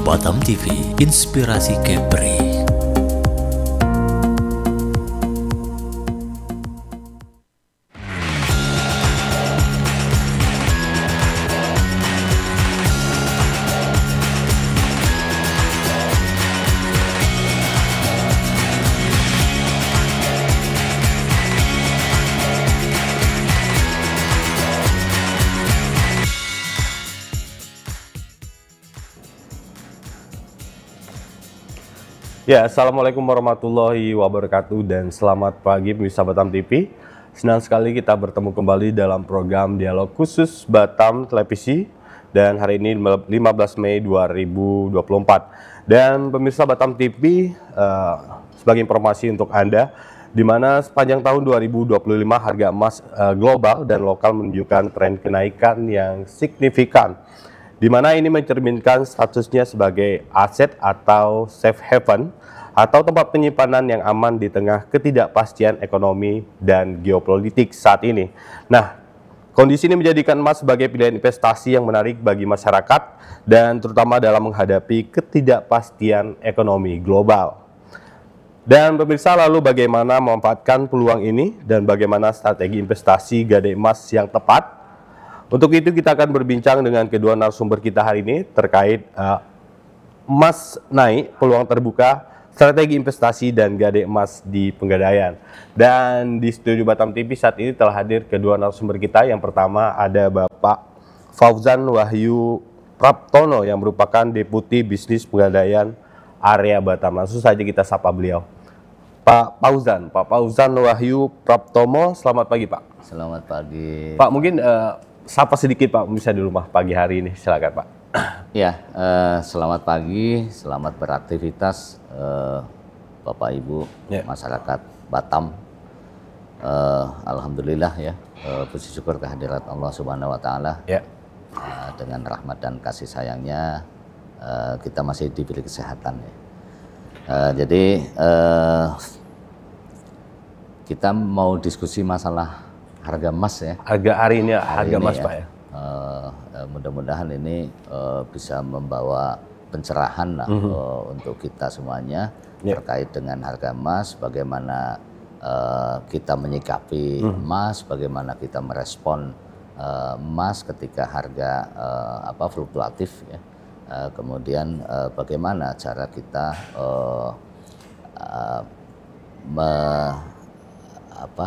Batam TV, inspirasi Kepri. Ya, Assalamualaikum warahmatullahi wabarakatuh dan selamat pagi pemirsa Batam TV. Senang sekali kita bertemu kembali dalam program dialog khusus Batam Televisi dan hari ini 15 Mei 2024. Dan pemirsa Batam TV, sebagai informasi untuk Anda, di mana sepanjang tahun 2025 harga emas global dan lokal menunjukkan tren kenaikan yang signifikan, di mana ini mencerminkan statusnya sebagai aset atau safe haven atau tempat penyimpanan yang aman di tengah ketidakpastian ekonomi dan geopolitik saat ini. Nah, kondisi ini menjadikan emas sebagai pilihan investasi yang menarik bagi masyarakat dan terutama dalam menghadapi ketidakpastian ekonomi global. Dan pemirsa, lalu bagaimana memanfaatkan peluang ini dan bagaimana strategi investasi gadai emas yang tepat? Untuk itu kita akan berbincang dengan kedua narasumber kita hari ini terkait emas naik, peluang terbuka, strategi investasi dan gadai emas di Pegadaian. Dan di studio Batam TV saat ini telah hadir kedua narasumber kita. Yang pertama ada Bapak Fauzan Wahyu Praptono yang merupakan Deputi Bisnis Pegadaian Area Batam. Langsung saja kita sapa beliau. Pak Fauzan Wahyu Praptono, selamat pagi Pak. Selamat pagi. Pak, mungkin sapa sedikit Pak pemirsa di rumah pagi hari ini, silakan Pak. Ya, selamat pagi, selamat beraktivitas Bapak Ibu, masyarakat Batam. Alhamdulillah ya, puji syukur kehadirat Allah Subhanahu Wa Taala. Dengan rahmat dan kasih sayangnya kita masih diberi kesehatan ya. Jadi kita mau diskusi masalah harga emas ya. Harga hari ini harga emas Pak ya. Mudah-mudahan ini bisa membawa pencerahan lah untuk kita semuanya terkait dengan harga emas, bagaimana kita menyikapi emas, bagaimana kita merespon emas ketika harga fluktuatif ya. Kemudian bagaimana cara kita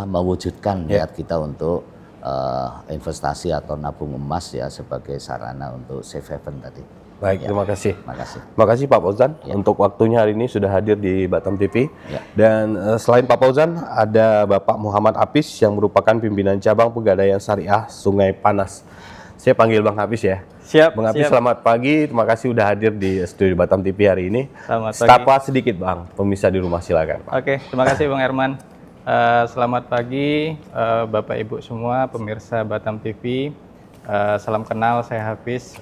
mewujudkan niat kita untuk investasi atau nabung emas ya sebagai sarana untuk safe haven tadi. Baik, terima kasih. Terima kasih Pak Fauzan untuk waktunya hari ini sudah hadir di Batam TV. Dan selain Pak Fauzan ada Bapak Muhammad Apis yang merupakan pimpinan cabang Pegadaian Syariah Sungai Panas. Saya panggil Bang Apis ya. Siap. Bang Apis, selamat pagi. Terima kasih sudah hadir di studio Batam TV hari ini. Selamat pagi. Sapa sedikit Bang, pemirsa di rumah silakan Pak. Oke, terima kasih Bang Herman. Selamat pagi Bapak Ibu semua pemirsa Batam TV. Salam kenal, saya Hafiz.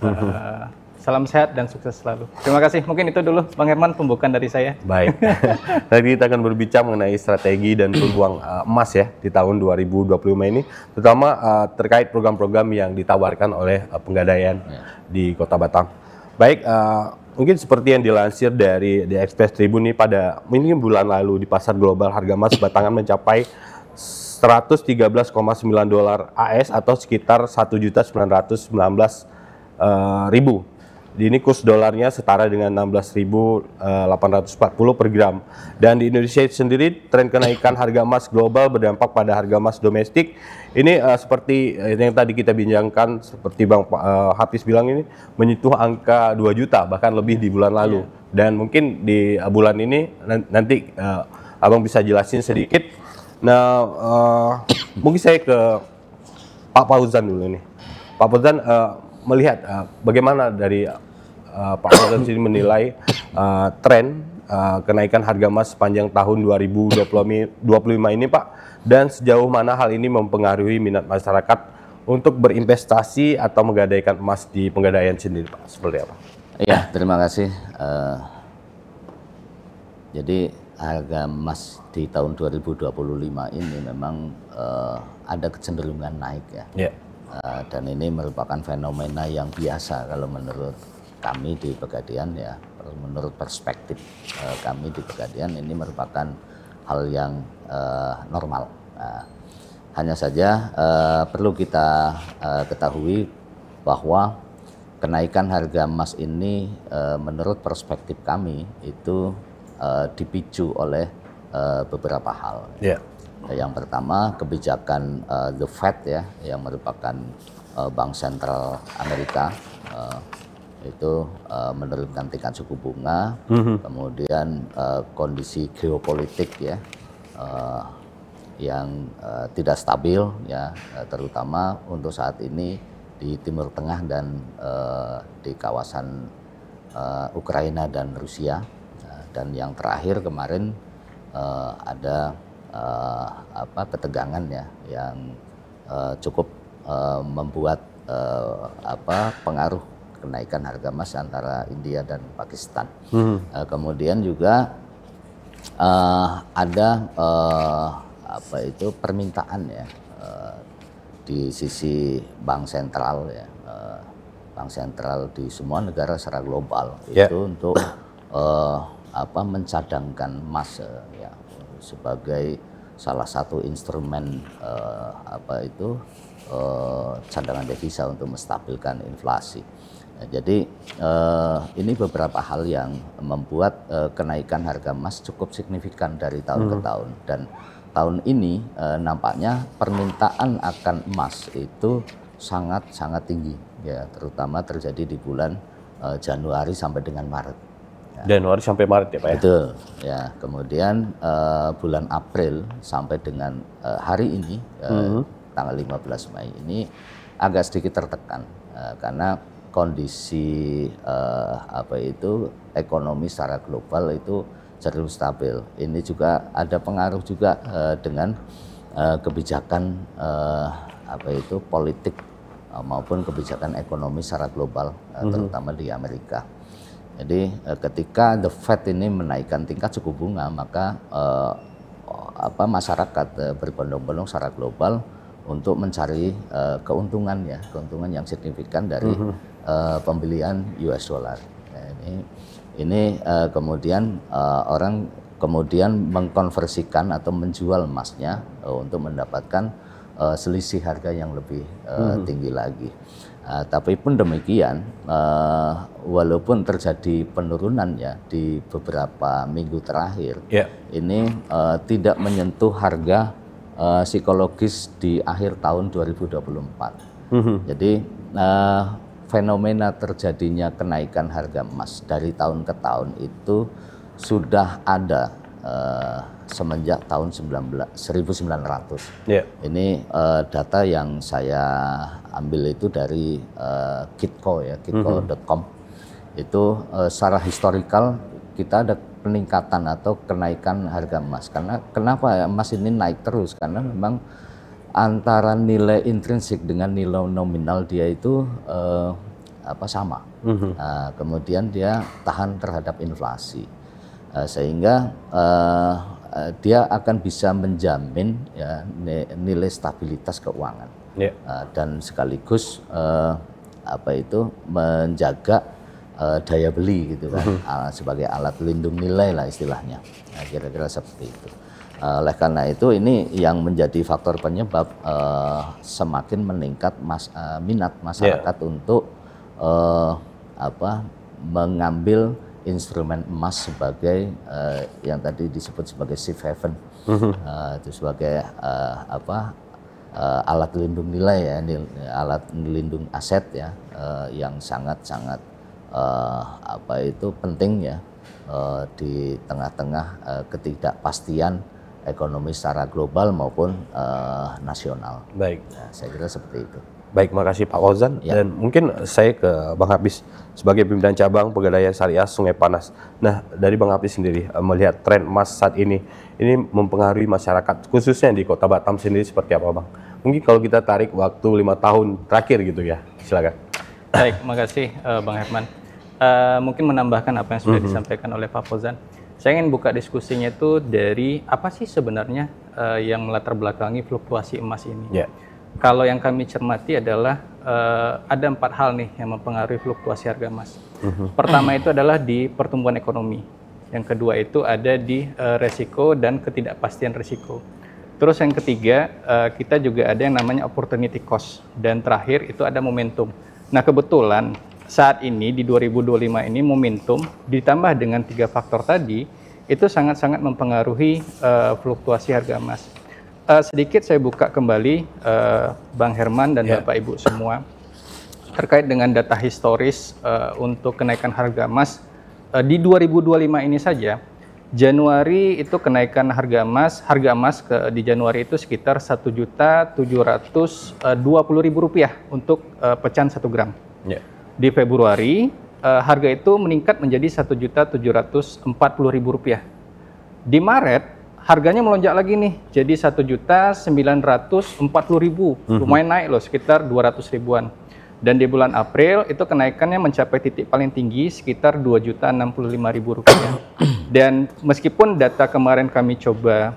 Salam sehat dan sukses selalu. Terima kasih. Mungkin itu dulu Bang Herman pembukaan dari saya. Baik. Tadi kita akan berbicara mengenai strategi dan peluang emas ya di tahun 2025 ini, terutama terkait program-program yang ditawarkan oleh Pegadaian di Kota Batam. Baik, mungkin seperti yang dilansir dari The Express Tribune ini pada bulan lalu di pasar global harga emas batangan mencapai 113,9 dolar AS atau sekitar 1.919.000. Ini kurs dolarnya setara dengan 16.840 per gram. Dan di Indonesia sendiri tren kenaikan harga emas global berdampak pada harga emas domestik. Ini seperti yang tadi kita bincangkan, seperti Bang Hafiz bilang ini menyentuh angka 2 juta bahkan lebih di bulan lalu. Dan mungkin di bulan ini nanti Abang bisa jelasin sedikit. Nah, mungkin saya ke Pak Fauzan dulu nih. Pak Fauzan melihat bagaimana dari Pak Fauzan sini menilai tren kenaikan harga emas sepanjang tahun 2025 ini Pak, dan sejauh mana hal ini mempengaruhi minat masyarakat untuk berinvestasi atau menggadaikan emas di Pegadaian sendiri Pak, seperti apa? Iya, terima kasih. Jadi harga emas di tahun 2025 ini memang ada kecenderungan naik ya. Dan ini merupakan fenomena yang biasa kalau menurut kami di Pegadaian ya, menurut perspektif kami di Pegadaian ini merupakan hal yang normal. Hanya saja perlu kita ketahui bahwa kenaikan harga emas ini menurut perspektif kami itu dipicu oleh beberapa hal. Yeah. Yang pertama kebijakan The Fed ya, yang merupakan bank sentral Amerika, itu menurunkan tingkat suku bunga, kemudian kondisi geopolitik ya yang tidak stabil ya, terutama untuk saat ini di Timur Tengah dan di kawasan Ukraina dan Rusia. Dan yang terakhir kemarin ada ketegangan ya yang cukup membuat pengaruh kenaikan harga emas antara India dan Pakistan. Kemudian juga ada permintaan ya di sisi bank sentral ya, bank sentral di semua negara secara global itu untuk mencadangkan emas ya sebagai salah satu instrumen cadangan devisa untuk menstabilkan inflasi. Jadi ini beberapa hal yang membuat kenaikan harga emas cukup signifikan dari tahun ke tahun, dan tahun ini nampaknya permintaan akan emas itu sangat tinggi ya, terutama terjadi di bulan Januari sampai dengan Maret. Ya. Januari sampai Maret ya Pak ya? Betul ya. Kemudian bulan April sampai dengan hari ini tanggal 15 Mei ini agak sedikit tertekan karena kondisi ekonomi secara global itu cenderung stabil. Ini juga ada pengaruh juga dengan kebijakan politik maupun kebijakan ekonomi secara global, terutama di Amerika. Jadi ketika The Fed ini menaikkan tingkat suku bunga, maka masyarakat berbondong-bondong secara global untuk mencari keuntungan yang signifikan dari pembelian US dollar. Ini kemudian orang kemudian mengkonversikan atau menjual emasnya untuk mendapatkan selisih harga yang lebih tinggi lagi. Tapi pun demikian, walaupun terjadi penurunan ya di beberapa minggu terakhir, ini tidak menyentuh harga psikologis di akhir tahun 2024. Jadi fenomena terjadinya kenaikan harga emas dari tahun ke tahun itu sudah ada semenjak tahun 1900. Ini data yang saya ambil itu dari Kitco ya, kitco.com. Itu secara historikal kita ada peningkatan atau kenaikan harga emas. Karena kenapa emas ini naik terus? Karena memang antara nilai intrinsik dengan nilai nominal dia itu sama. Kemudian dia tahan terhadap inflasi, sehingga dia akan bisa menjamin ya nilai stabilitas keuangan, dan sekaligus menjaga daya beli gitu kan, sebagai alat lindung nilai lah istilahnya. Kira-kira seperti itu. Oleh karena itu ini yang menjadi faktor penyebab semakin meningkat minat masyarakat untuk mengambil instrumen emas sebagai yang tadi disebut sebagai safe haven, itu sebagai alat lindung nilai ya, alat lindung aset ya, yang sangat penting ya di tengah-tengah ketidakpastian ekonomi secara global maupun nasional. Baik, saya kira seperti itu. Baik, makasih Pak Fauzan. Ya. Dan mungkin saya ke Bang Hafiz sebagai pimpinan cabang Pegadaian Syariah Sungai Panas. Nah, dari Bang Hafiz sendiri melihat tren emas saat ini mempengaruhi masyarakat khususnya di Kota Batam sendiri seperti apa, Bang? Mungkin kalau kita tarik waktu 5 tahun terakhir gitu ya, silakan. Baik, makasih Bang Herman. Mungkin menambahkan apa yang sudah disampaikan oleh Pak Fauzan. Saya ingin buka diskusinya itu dari apa sih sebenarnya yang melatar belakangi fluktuasi emas ini. kalau yang kami cermati adalah ada 4 hal nih yang mempengaruhi fluktuasi harga emas. Pertama itu adalah di pertumbuhan ekonomi. Yang kedua itu ada di resiko dan ketidakpastian resiko. Terus yang ketiga, kita juga ada yang namanya opportunity cost. Dan terakhir itu ada momentum. Nah kebetulan saat ini di 2025 ini momentum ditambah dengan 3 faktor tadi, itu sangat-sangat mempengaruhi fluktuasi harga emas. Sedikit saya buka kembali Bang Herman dan Bapak Ibu semua terkait dengan data historis untuk kenaikan harga emas di 2025 ini saja. Januari itu kenaikan harga emas di Januari itu sekitar Rp1.720.000 untuk pecahan 1 gram. Yeah. Di Februari harga itu meningkat menjadi Rp1.740.000. Di Maret harganya melonjak lagi nih, jadi Rp1.940.000. Lumayan naik loh, sekitar 200 ribuan. Dan di bulan April itu kenaikannya mencapai titik paling tinggi sekitar Rp2.065.000. Dan meskipun data kemarin kami coba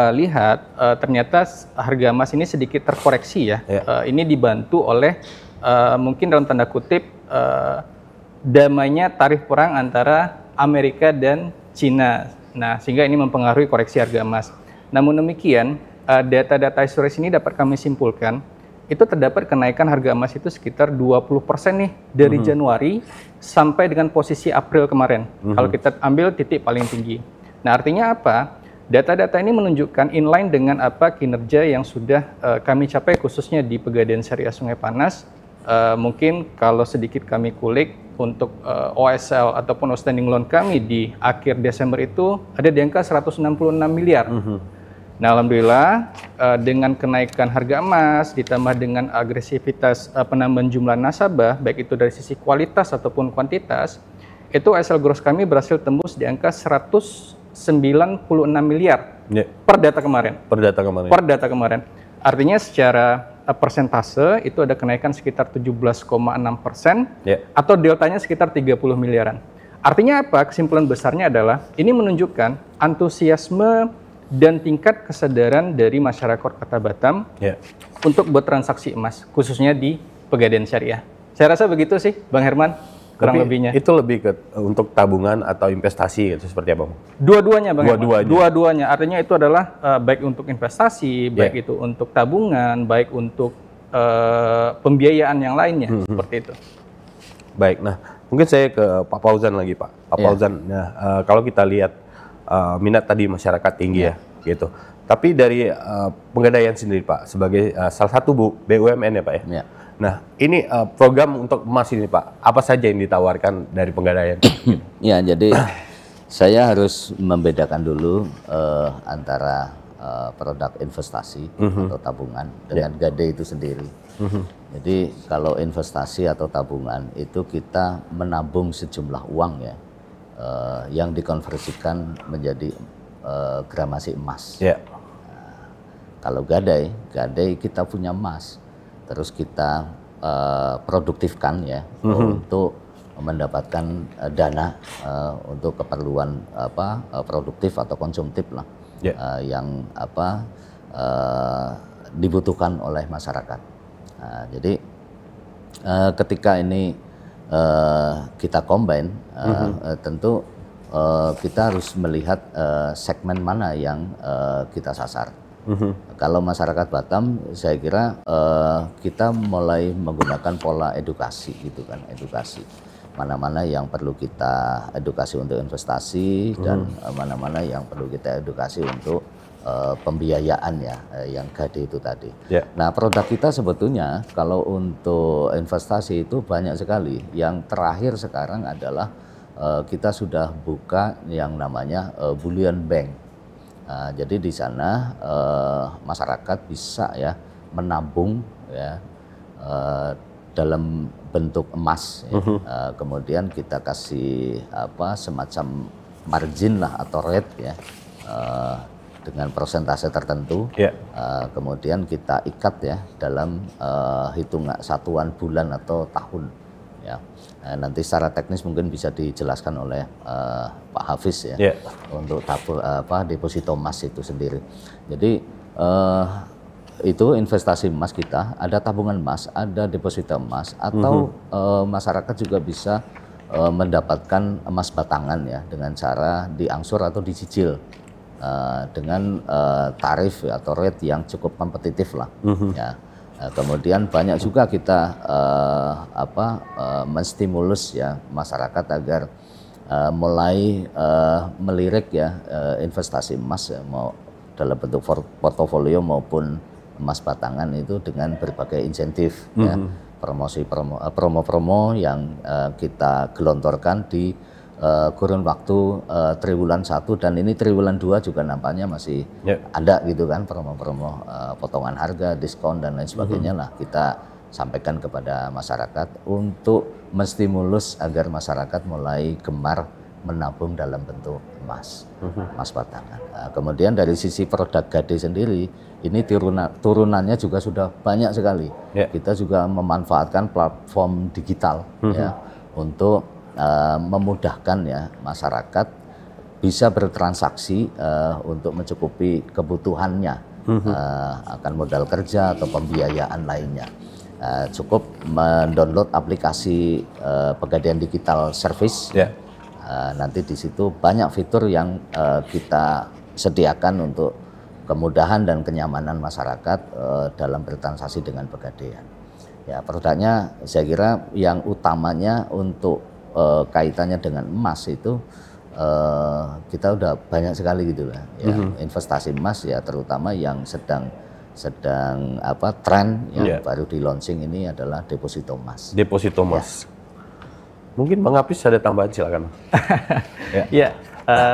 lihat, ternyata harga emas ini sedikit terkoreksi ya. Ini dibantu oleh mungkin dalam tanda kutip damainya tarif perang antara Amerika dan Cina. Nah, sehingga ini mempengaruhi koreksi harga emas. Namun demikian, data-data historis ini dapat kami simpulkan, itu terdapat kenaikan harga emas itu sekitar 20% nih dari Januari sampai dengan posisi April kemarin. Kalau kita ambil titik paling tinggi. Nah, artinya apa? Data-data ini menunjukkan inline dengan apa kinerja yang sudah kami capai khususnya di Pegadaian Syariah Sungai Panas. Mungkin kalau sedikit kami kulik untuk OSL ataupun outstanding loan kami di akhir Desember itu ada di angka 166 miliar. Nah, alhamdulillah dengan kenaikan harga emas ditambah dengan agresivitas penambahan jumlah nasabah baik itu dari sisi kualitas ataupun kuantitas, itu OSL gross kami berhasil tembus di angka 196 miliar per data kemarin. Per data kemarin. Artinya secara persentase itu ada kenaikan sekitar 17,6% atau deltanya sekitar 30 miliaran. Artinya apa? Kesimpulan besarnya adalah ini menunjukkan antusiasme dan tingkat kesadaran dari masyarakat Kota Batam untuk bertransaksi emas, khususnya di Pegadaian Syariah. Saya rasa begitu sih, Bang Herman, kurang lebihnya. Itu lebih ke untuk tabungan atau investasi itu seperti apa, Bang? Dua-duanya, Bang. Dua-duanya. Artinya itu adalah baik untuk investasi, baik itu untuk tabungan, baik untuk pembiayaan yang lainnya, seperti itu. Baik, nah mungkin saya ke Pak Fauzan lagi, Pak. Pak Fauzan, nah kalau kita lihat minat tadi masyarakat tinggi ya, gitu. Tapi dari Pegadaian sendiri, Pak, sebagai salah satu BUMN ya, Pak ya. Nah, ini program untuk emas ini, Pak, apa saja yang ditawarkan dari Pegadaian? Ya, jadi saya harus membedakan dulu antara produk investasi atau tabungan dengan gade itu sendiri. Jadi kalau investasi atau tabungan itu kita menabung sejumlah uang ya, yang dikonversikan menjadi gramasi emas. Kalau gadai kita punya emas, terus kita produktifkan ya untuk mendapatkan dana untuk keperluan produktif atau konsumtif lah, yang dibutuhkan oleh masyarakat. Jadi ketika ini kita combine, tentu kita harus melihat segmen mana yang kita sasar. Kalau masyarakat Batam, saya kira kita mulai menggunakan pola edukasi gitu kan, edukasi. Mana-mana yang perlu kita edukasi untuk investasi dan mana-mana yang perlu kita edukasi untuk pembiayaan ya, yang gade itu tadi. Nah, produk kita sebetulnya kalau untuk investasi itu banyak sekali. Yang terakhir sekarang adalah kita sudah buka yang namanya bullion bank. Jadi di sana masyarakat bisa ya menabung ya dalam bentuk emas. Kemudian kita kasih semacam margin lah atau rate ya. Dengan persentase tertentu, kemudian kita ikat ya dalam hitungan satuan bulan atau tahun. Ya, nanti secara teknis mungkin bisa dijelaskan oleh Pak Hafiz ya untuk deposito emas itu sendiri. Jadi itu investasi emas kita, ada tabungan emas, ada deposito emas, atau masyarakat juga bisa mendapatkan emas batangan ya dengan cara diangsur atau dicicil dengan tarif atau rate yang cukup kompetitif lah. Ya. Kemudian banyak juga kita menstimulus ya masyarakat agar mulai melirik ya investasi emas ya, mau dalam bentuk portofolio maupun emas batangan itu dengan berbagai insentif ya, promo-promo yang kita gelontorkan di kurun waktu triwulan 1 dan ini triwulan 2 juga nampaknya masih ada gitu kan promo-promo potongan harga, diskon dan lain sebagainya lah kita sampaikan kepada masyarakat untuk menstimulus agar masyarakat mulai gemar menabung dalam bentuk emas batangan. Kemudian dari sisi produk Gade sendiri, ini turunannya juga sudah banyak sekali. Kita juga memanfaatkan platform digital ya untuk memudahkan ya masyarakat bisa bertransaksi untuk mencukupi kebutuhannya akan modal kerja atau pembiayaan lainnya. Cukup mendownload aplikasi Pegadaian Digital Service. Nanti di situ banyak fitur yang kita sediakan untuk kemudahan dan kenyamanan masyarakat dalam bertransaksi dengan Pegadaian. Ya, produknya saya kira yang utamanya untuk kaitannya dengan emas itu kita udah banyak sekali gitu lah. Ya, investasi emas ya terutama yang sedang tren yang baru di launching ini adalah deposito emas. Deposito emas. Mungkin Bang Hafiz ada tambahan, silakan.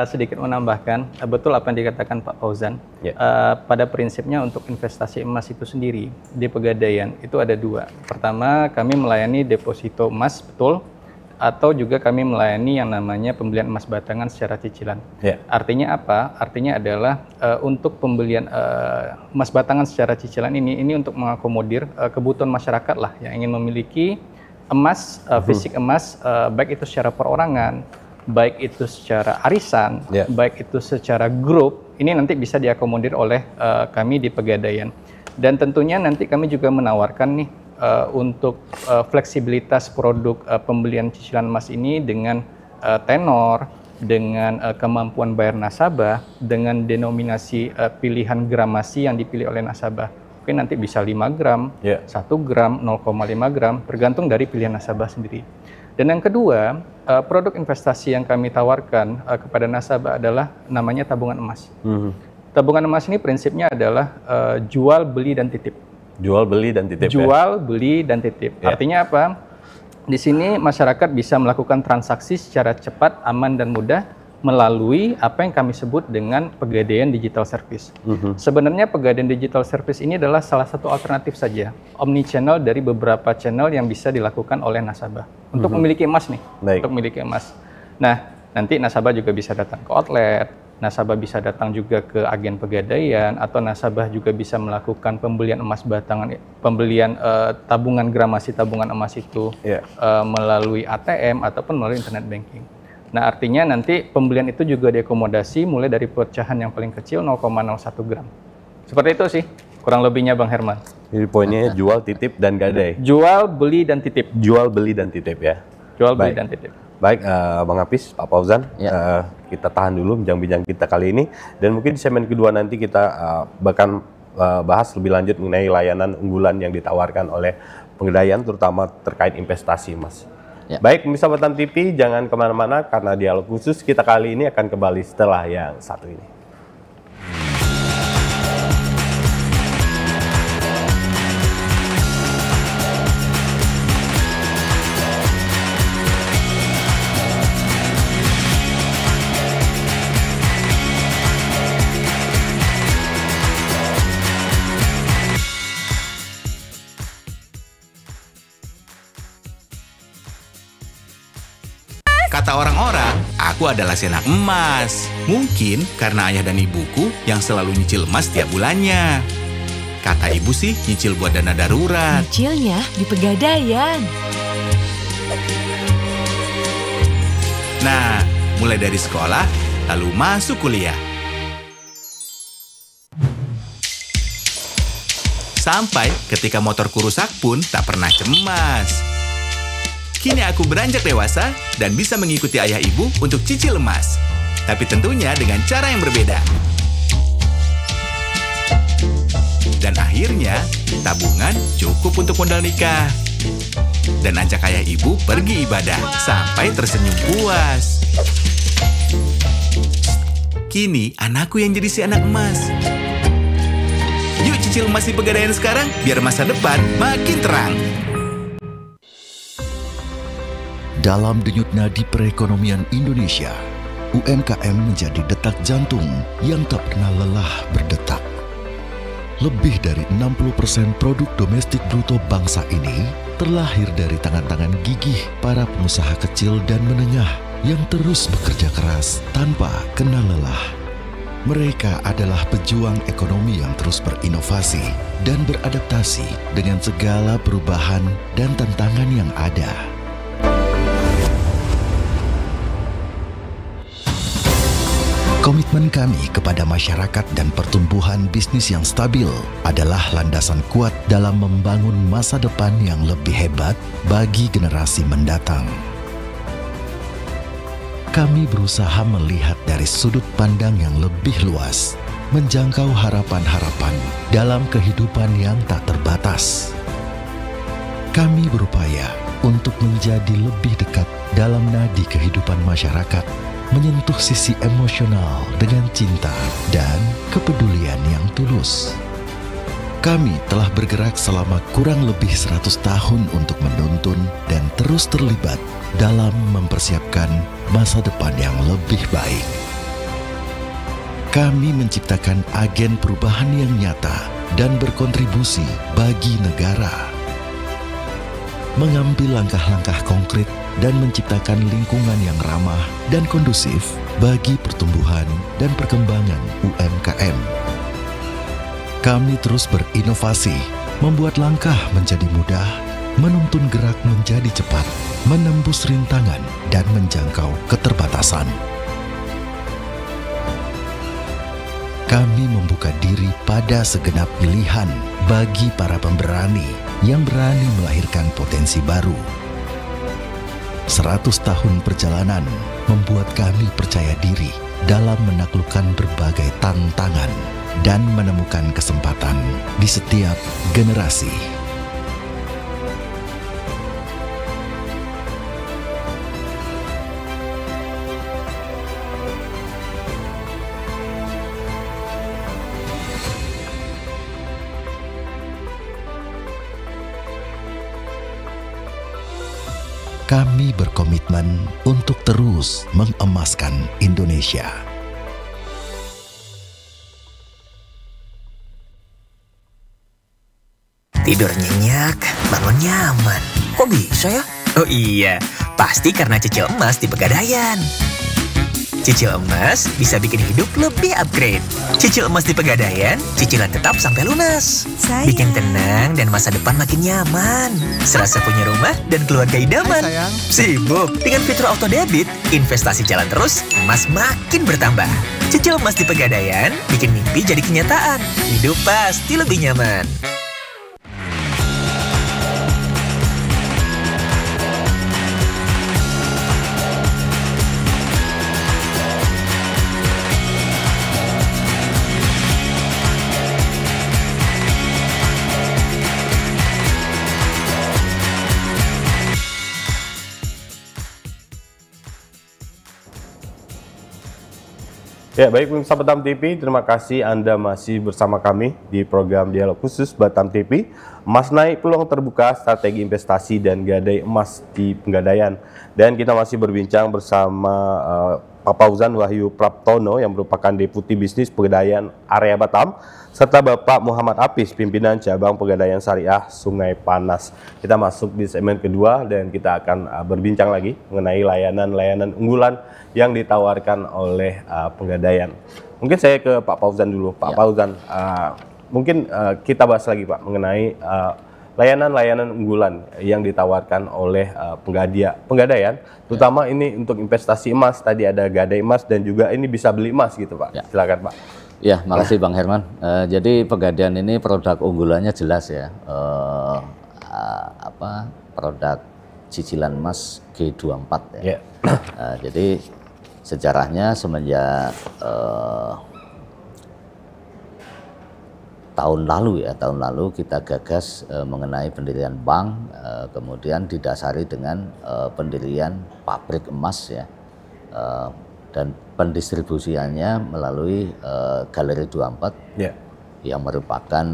Sedikit menambahkan, betul apa yang dikatakan Pak Fauzan. Pada prinsipnya untuk investasi emas itu sendiri di Pegadaian itu ada dua. Pertama, kami melayani deposito emas, betul, atau juga kami melayani yang namanya pembelian emas batangan secara cicilan. Artinya apa? Artinya adalah untuk pembelian emas batangan secara cicilan ini untuk mengakomodir kebutuhan masyarakat lah yang ingin memiliki emas, fisik emas, baik itu secara perorangan, baik itu secara arisan, baik itu secara grup, ini nanti bisa diakomodir oleh kami di Pegadaian. Dan tentunya nanti kami juga menawarkan nih untuk fleksibilitas produk pembelian cicilan emas ini dengan tenor, dengan kemampuan bayar nasabah, dengan denominasi pilihan gramasi yang dipilih oleh nasabah. Mungkin nanti bisa 5 gram, 1 gram, 0,5 gram, tergantung dari pilihan nasabah sendiri. Dan yang kedua, produk investasi yang kami tawarkan kepada nasabah adalah namanya tabungan emas. Tabungan emas ini prinsipnya adalah jual, beli, dan titip. Jual, beli, dan titip. Jual, beli, dan titip. Artinya apa? Di sini masyarakat bisa melakukan transaksi secara cepat, aman, dan mudah melalui apa yang kami sebut dengan Pegadaian Digital Service. Sebenarnya Pegadaian Digital Service ini adalah salah satu alternatif saja, omni-channel dari beberapa channel yang bisa dilakukan oleh nasabah untuk memiliki emas nih, untuk memiliki emas. Nah, nanti nasabah juga bisa datang ke outlet, nasabah bisa datang juga ke agen Pegadaian, atau nasabah juga bisa melakukan pembelian emas batangan, pembelian tabungan gramasi tabungan emas itu melalui ATM ataupun melalui internet banking. Nah, artinya nanti pembelian itu juga diakomodasi mulai dari pecahan yang paling kecil 0,01 gram. Seperti itu sih, kurang lebihnya Bang Herman. Jadi poinnya jual, titip, dan gadai. Jual, beli, dan titip. Jual, beli, dan titip ya. Jual, beli, dan titip. Baik, Bang Hafiz, Pak Fauzan, kita tahan dulu bincang-bincang kita kali ini. Dan mungkin di segmen kedua nanti kita bahkan bahas lebih lanjut mengenai layanan unggulan yang ditawarkan oleh Pegadaian, terutama terkait investasi emas. Baik, pemirsa Batam TV, jangan kemana-mana karena dialog khusus kita kali ini akan kembali setelah yang satu ini. Kata orang-orang, aku adalah si anak emas. Mungkin karena ayah dan ibuku yang selalu nyicil emas tiap bulannya. Kata ibu sih nyicil buat dana darurat. Nyicilnya di Pegadaian. Nah, mulai dari sekolah, lalu masuk kuliah. Sampai ketika motorku rusak pun tak pernah cemas. Kini aku beranjak dewasa dan bisa mengikuti ayah ibu untuk cicil emas. Tapi tentunya dengan cara yang berbeda. Dan akhirnya, tabungan cukup untuk modal nikah. Dan ajak ayah ibu pergi ibadah sampai tersenyum puas. Kini anakku yang jadi si anak emas. Yuk cicil emas di Pegadaian sekarang biar masa depan makin terang. Dalam denyut nadi perekonomian Indonesia, UMKM menjadi detak jantung yang tak pernah lelah berdetak. Lebih dari 60% produk domestik bruto bangsa ini terlahir dari tangan-tangan gigih para pengusaha kecil dan menengah yang terus bekerja keras tanpa kenal lelah. Mereka adalah pejuang ekonomi yang terus berinovasi dan beradaptasi dengan segala perubahan dan tantangan yang ada. Komitmen kami kepada masyarakat dan pertumbuhan bisnis yang stabil adalah landasan kuat dalam membangun masa depan yang lebih hebat bagi generasi mendatang. Kami berusaha melihat dari sudut pandang yang lebih luas, menjangkau harapan-harapan dalam kehidupan yang tak terbatas. Kami berupaya untuk menjadi lebih dekat dalam nadi kehidupan masyarakat, menyentuh sisi emosional dengan cinta dan kepedulian yang tulus. Kami telah bergerak selama kurang lebih 100 tahun untuk menuntun dan terus terlibat dalam mempersiapkan masa depan yang lebih baik. Kami menciptakan agen perubahan yang nyata dan berkontribusi bagi negara. Mengambil langkah-langkah konkret dan menciptakan lingkungan yang ramah dan kondusif bagi pertumbuhan dan perkembangan UMKM. Kami terus berinovasi, membuat langkah menjadi mudah, menuntun gerak menjadi cepat, menembus rintangan, dan menjangkau keterbatasan. Kami membuka diri pada segenap pilihan bagi para pemberani yang berani melahirkan potensi baru. 100 tahun perjalanan membuat kami percaya diri dalam menaklukkan berbagai tantangan dan menemukan kesempatan di setiap generasi. Kami berkomitmen untuk terus mengemaskan Indonesia. Tidur nyenyak, bangun nyaman. Kok bisa ya? Oh iya, pasti karena cicil emas di Pegadaian. Cicil emas bisa bikin hidup lebih upgrade. Cicil emas di Pegadaian, cicilan tetap sampai lunas. Bikin tenang dan masa depan makin nyaman. Serasa punya rumah dan keluarga idaman. Sibuk dengan fitur auto debit, investasi jalan terus, emas makin bertambah. Cicil emas di Pegadaian, bikin mimpi jadi kenyataan. Hidup pasti lebih nyaman. Ya, baik pemirsa Batam TV, terima kasih Anda masih bersama kami di program Dialog Khusus Batam TV. Emas naik, peluang terbuka, strategi investasi dan gadai emas di Pegadaian. Dan kita masih berbincang bersama Pak Fauzan Wahyu Praptono yang merupakan Deputi Bisnis Pegadaian Area Batam, serta Bapak Muhammad Apis, pimpinan cabang Pegadaian Syariah Sungai Panas. Kita masuk di segmen kedua dan kita akan berbincang lagi mengenai layanan-layanan unggulan yang ditawarkan oleh Pegadaian. Mungkin saya ke Pak Fauzan dulu. Pak Fauzan, mungkin kita bahas lagi Pak mengenai layanan-layanan unggulan yang ditawarkan oleh Pegadaian, terutama ini untuk investasi emas. Tadi ada gadai emas dan juga ini bisa beli emas gitu Pak. Silakan Pak. Ya, makasih Bang Herman. Jadi Pegadaian ini produk unggulannya jelas ya. Produk cicilan emas G24 ya. Jadi sejarahnya semenjak tahun lalu kita gagas mengenai pendirian bank, kemudian didasari dengan pendirian pabrik emas ya, dan pendistribusiannya melalui Galeri 24 yang merupakan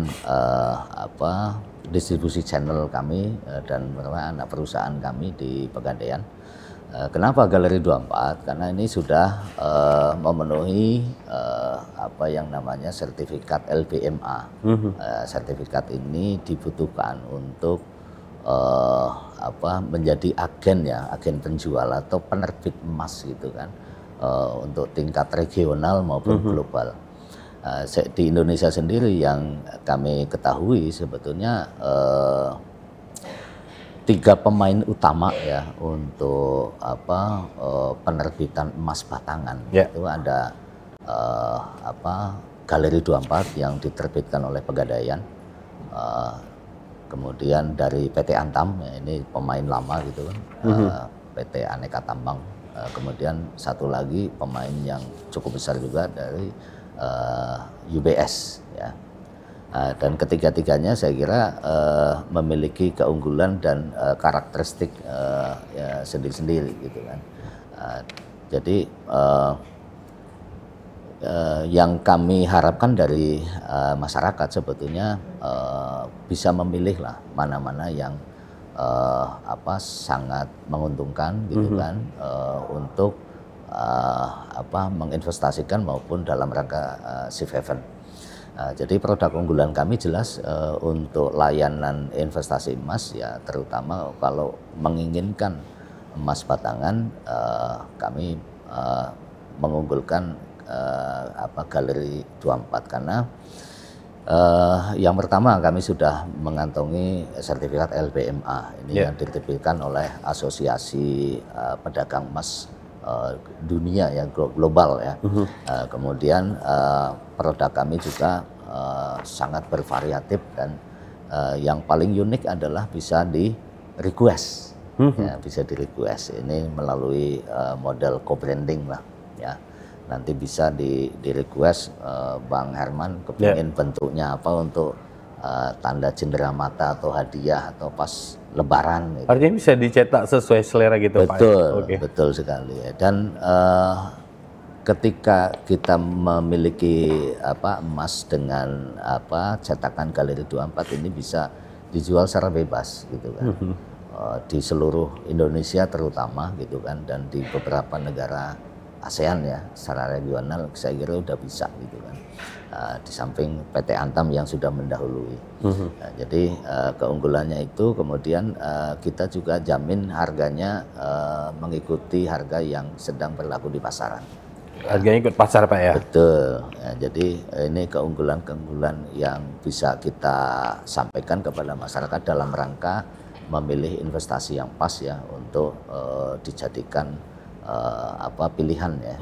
distribusi channel kami dan merupakan anak perusahaan kami di Pegadaian. Kenapa Galeri 24? Karena ini sudah memenuhi apa yang namanya sertifikat LBMA. Sertifikat ini dibutuhkan untuk menjadi agen penjual atau penerbit emas gitu kan, untuk tingkat regional maupun global. Di Indonesia sendiri yang kami ketahui sebetulnya 3 pemain utama ya untuk penerbitan emas batangan. Itu ada Galeri 24 yang diterbitkan oleh Pegadaian, kemudian dari PT Antam ya, ini pemain lama gitu kan, PT Aneka Tambang, kemudian satu lagi pemain yang cukup besar juga dari UBS ya. Dan ketiga-tiganya saya kira memiliki keunggulan dan karakteristik ya sendiri-sendiri gitu kan. Jadi yang kami harapkan dari masyarakat sebetulnya bisa memilih lah mana-mana yang sangat menguntungkan gitu kan, untuk menginvestasikan maupun dalam rangka safe haven. Jadi produk unggulan kami jelas untuk layanan investasi emas ya, terutama kalau menginginkan emas batangan, kami mengunggulkan Galeri 24 karena yang pertama kami sudah mengantongi sertifikat LBMA ini yang diterbitkan oleh Asosiasi Pedagang Emas dunia ya, global ya. Kemudian produk kami juga sangat bervariatif dan yang paling unik adalah bisa di request, ya, bisa di request. Ini melalui model co-branding lah ya. Nanti bisa di request Bang Herman kepingin bentuknya apa untuk tanda cendera mata atau hadiah atau pas Lebaran. Gitu. Artinya bisa dicetak sesuai selera gitu, Pak? Betul, betul sekali. Ya. Dan ketika kita memiliki emas dengan cetakan Galeri 24 ini bisa dijual secara bebas gitu kan, di seluruh Indonesia terutama gitu kan, dan di beberapa negara ASEAN ya secara regional saya kira udah bisa gitu kan. Di samping PT Antam yang sudah mendahului. Jadi keunggulannya itu kemudian kita juga jamin harganya mengikuti harga yang sedang berlaku di pasaran. Harganya ikut pasar Pak ya? Betul. Ya, jadi ini keunggulan-keunggulan yang bisa kita sampaikan kepada masyarakat dalam rangka memilih investasi yang pas ya untuk dijadikan pilihan ya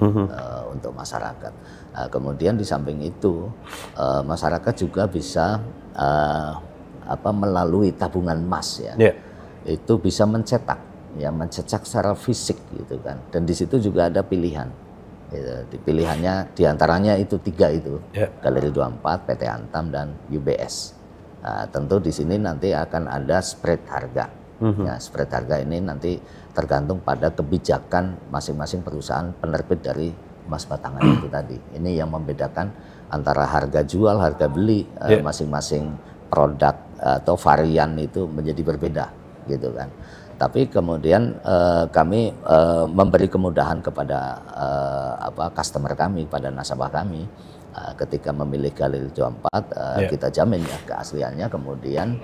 untuk masyarakat. Kemudian di samping itu masyarakat juga bisa melalui tabungan emas ya, itu bisa mencetak secara fisik gitu kan. Dan di situ juga ada pilihan. Gitu. Pilihannya diantaranya itu 3 itu, Galeri 24, PT Antam dan UBS. Tentu di sini nanti akan ada spread harga. Ya, spread harga ini nanti tergantung pada kebijakan masing-masing perusahaan penerbit dari emas batangan itu tadi. Ini yang membedakan antara harga jual, harga beli masing-masing produk atau varian itu menjadi berbeda gitu kan. Tapi kemudian kami memberi kemudahan kepada customer kami, pada nasabah kami ketika memilih Galeri 24 kita jamin ya keasliannya, kemudian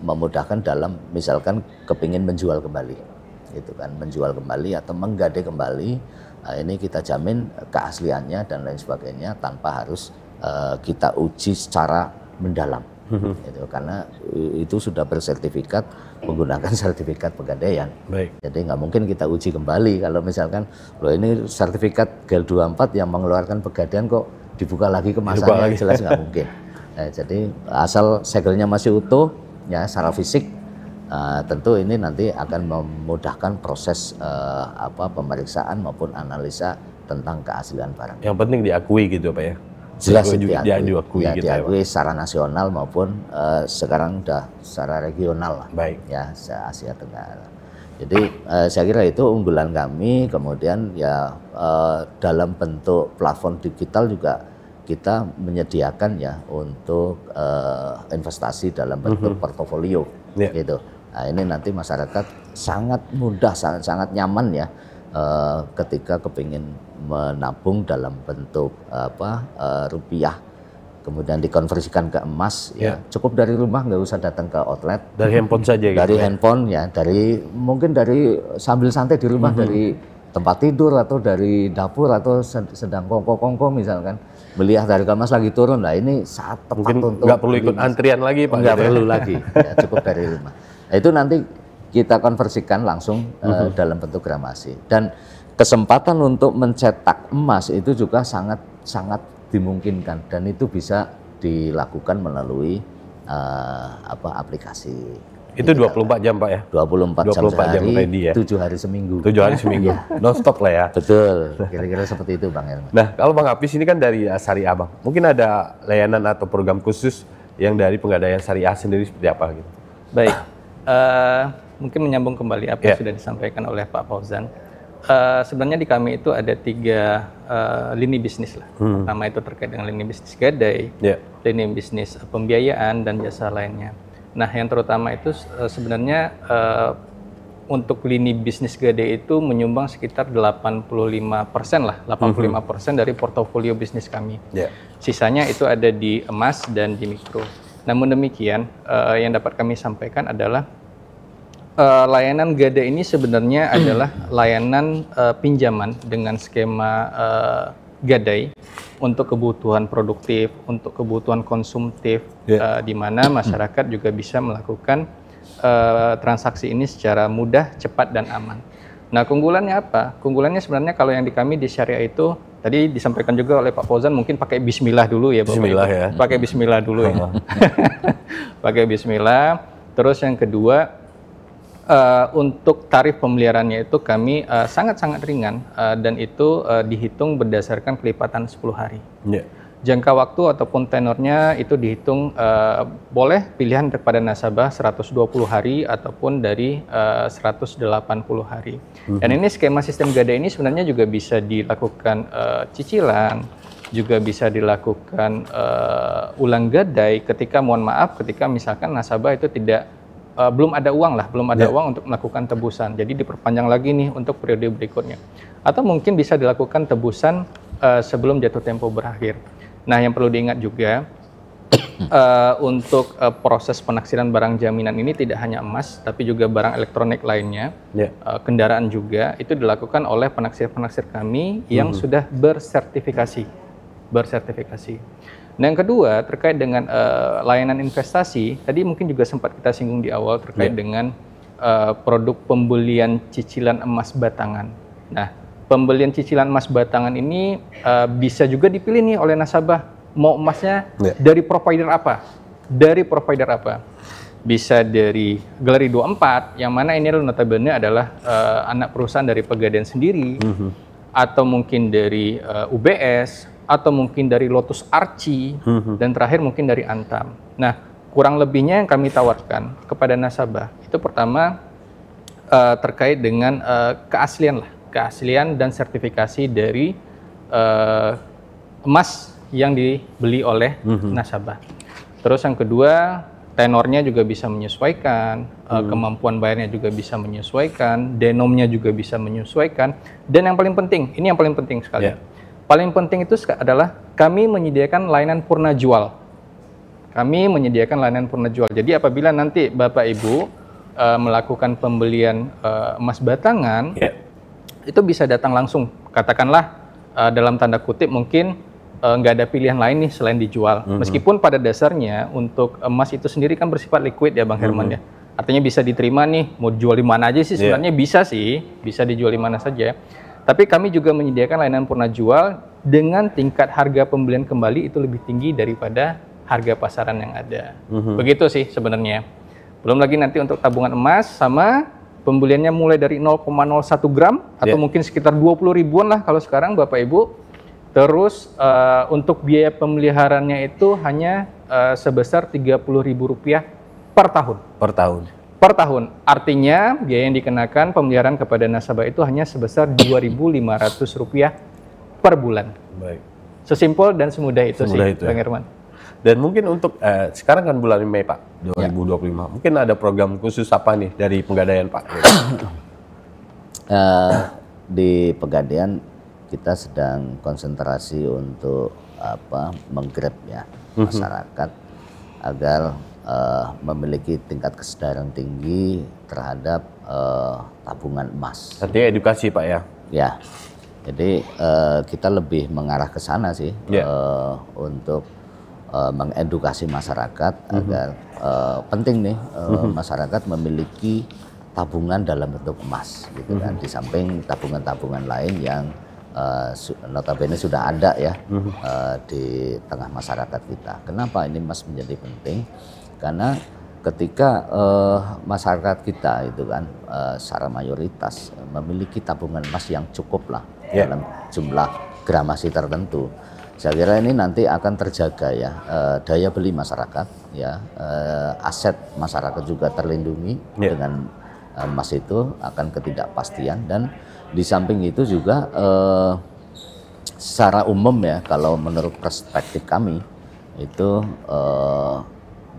memudahkan dalam misalkan kepingin menjual kembali gitu kan, menjual kembali atau menggade kembali, ini kita jamin keasliannya dan lain sebagainya tanpa harus kita uji secara mendalam gitu, karena itu sudah bersertifikat menggunakan sertifikat Pegadaian. Jadi nggak mungkin kita uji kembali kalau misalkan loh ini sertifikat GAL 24 yang mengeluarkan Pegadaian kok dibuka lagi kemasannya jelas nggak mungkin. Jadi asal segelnya masih utuh ya secara fisik, tentu ini nanti akan memudahkan proses pemeriksaan maupun analisa tentang keaslian barang. Yang penting diakui gitu Pak ya. Jelas diakui gitu diakui secara nasional maupun sekarang udah secara regional lah. Baik. Ya, se-Asia Tenggara. Jadi saya kira itu unggulan kami. Kemudian ya dalam bentuk platform digital juga kita menyediakan ya untuk investasi dalam bentuk portofolio gitu. Nah, ini nanti masyarakat sangat mudah, sangat nyaman ya ketika kepingin menabung dalam bentuk rupiah, kemudian dikonversikan ke emas ya cukup dari rumah, nggak usah datang ke outlet. Dari handphone saja gitu. Dari handphone ya, mungkin dari sambil santai di rumah, dari tempat tidur atau dari dapur atau sedang kongko misalkan melihat harga emas lagi turun, nah ini saat tepat mungkin untuk nggak perlu ikut antrian lagi Pak. Nggak perlu lagi, ya, cukup dari rumah. Nah, itu nanti kita konversikan langsung dalam bentuk gramasi, dan kesempatan untuk mencetak emas itu juga sangat dimungkinkan, dan itu bisa dilakukan melalui aplikasi. Itu 24 jam Pak ya? 24 jam sehari, ready ya? 7 hari seminggu. 7 hari seminggu, non stop lah ya? Betul, kira-kira seperti itu Bang Herman. Nah, kalau Bang Hafiz ini kan dari Syariah Bang, mungkin ada layanan atau program khusus yang dari Pegadaian Syariah sendiri seperti apa gitu? Baik, mungkin menyambung kembali apa yang sudah disampaikan oleh Pak Fauzan. Sebenarnya di kami itu ada 3 lini bisnis lah. Pertama itu terkait dengan lini bisnis gadai, lini bisnis pembiayaan, dan jasa lainnya. Nah, yang terutama itu sebenarnya untuk lini bisnis gadai itu menyumbang sekitar 85% lah, 85% dari portofolio bisnis kami. Sisanya itu ada di emas dan di mikro. Namun demikian, yang dapat kami sampaikan adalah layanan gadai ini sebenarnya adalah layanan pinjaman dengan skema gadai untuk kebutuhan produktif, untuk kebutuhan konsumtif, di mana masyarakat juga bisa melakukan transaksi ini secara mudah, cepat, dan aman. Nah, keunggulannya apa? Keunggulannya sebenarnya kalau yang di kami di syariah itu, tadi disampaikan juga oleh Pak Fauzan, mungkin pakai bismillah dulu ya Bapak. Bismillah ya. Pakai bismillah dulu ya. Pakai bismillah. Terus yang kedua, untuk tarif pemeliharaannya itu kami sangat-sangat ringan, dan itu dihitung berdasarkan kelipatan 10 hari. Jangka waktu ataupun tenornya itu dihitung boleh pilihan kepada nasabah 120 hari ataupun dari 180 hari. Dan ini skema sistem gadai ini sebenarnya juga bisa dilakukan cicilan, juga bisa dilakukan ulang gadai ketika ketika misalkan nasabah itu belum ada uang untuk melakukan tebusan. Jadi diperpanjang lagi nih untuk periode berikutnya. Atau mungkin bisa dilakukan tebusan sebelum jatuh tempo berakhir. Nah, yang perlu diingat juga untuk proses penaksiran barang jaminan ini tidak hanya emas, tapi juga barang elektronik lainnya, kendaraan juga, itu dilakukan oleh penaksir-penaksir kami yang sudah bersertifikasi. Nah, yang kedua terkait dengan layanan investasi, tadi mungkin juga sempat kita singgung di awal terkait dengan produk pembelian cicilan emas batangan. Nah, pembelian cicilan emas batangan ini bisa juga dipilih nih oleh nasabah, mau emasnya dari provider apa? Bisa dari Galeri 24, yang mana ini notabene adalah anak perusahaan dari Pegadaian sendiri, atau mungkin dari UBS, atau mungkin dari Lotus Archie, dan terakhir mungkin dari Antam. Nah, kurang lebihnya yang kami tawarkan kepada nasabah itu pertama terkait dengan keaslian dan sertifikasi dari emas yang dibeli oleh nasabah. Terus yang kedua, tenornya juga bisa menyesuaikan, kemampuan bayarnya juga bisa menyesuaikan, denomnya juga bisa menyesuaikan, dan yang paling penting, ini yang paling penting sekali. Paling penting itu adalah kami menyediakan layanan purna jual. Jadi apabila nanti Bapak Ibu melakukan pembelian emas batangan, itu bisa datang langsung. Katakanlah dalam tanda kutip mungkin nggak ada pilihan lain nih selain dijual. Meskipun pada dasarnya untuk emas itu sendiri kan bersifat liquid ya Bang Herman ya. Artinya bisa diterima nih, mau jual di mana aja sih sebenarnya bisa dijual di mana saja. Tapi kami juga menyediakan layanan purna jual dengan tingkat harga pembelian kembali itu lebih tinggi daripada harga pasaran yang ada. Begitu sih sebenarnya. Belum lagi nanti untuk tabungan emas sama pembeliannya mulai dari 0,01 gram atau mungkin sekitar 20 ribuan lah kalau sekarang Bapak Ibu. Terus untuk biaya pemeliharaannya itu hanya sebesar Rp30.000 per tahun. Per tahun. Per tahun. Artinya biaya yang dikenakan pemeliharaan kepada nasabah itu hanya sebesar Rp2.500 per bulan. Baik. Sesimpel dan semudah itu Semudah sih, itu, Bang ya. Herman. Dan mungkin untuk sekarang kan bulan Mei Pak, 2025. Mungkin ada program khusus apa nih dari Pegadaian Pak? Di Pegadaian kita sedang konsentrasi untuk menggrab ya masyarakat agar memiliki tingkat kesadaran tinggi terhadap tabungan emas. Artinya edukasi Pak ya? Ya, jadi kita lebih mengarah ke sana sih untuk mengedukasi masyarakat agar penting nih masyarakat memiliki tabungan dalam bentuk emas gitu kan, di samping tabungan-tabungan lain yang notabene sudah ada ya di tengah masyarakat kita. Kenapa ini emas menjadi penting? Karena ketika masyarakat kita itu kan secara mayoritas memiliki tabungan emas yang cukup lah dalam jumlah gramasi tertentu, saya kira ini nanti akan terjaga ya daya beli masyarakat ya, aset masyarakat juga terlindungi dengan emas itu akan ketidakpastian. Dan di samping itu juga secara umum ya, kalau menurut perspektif kami itu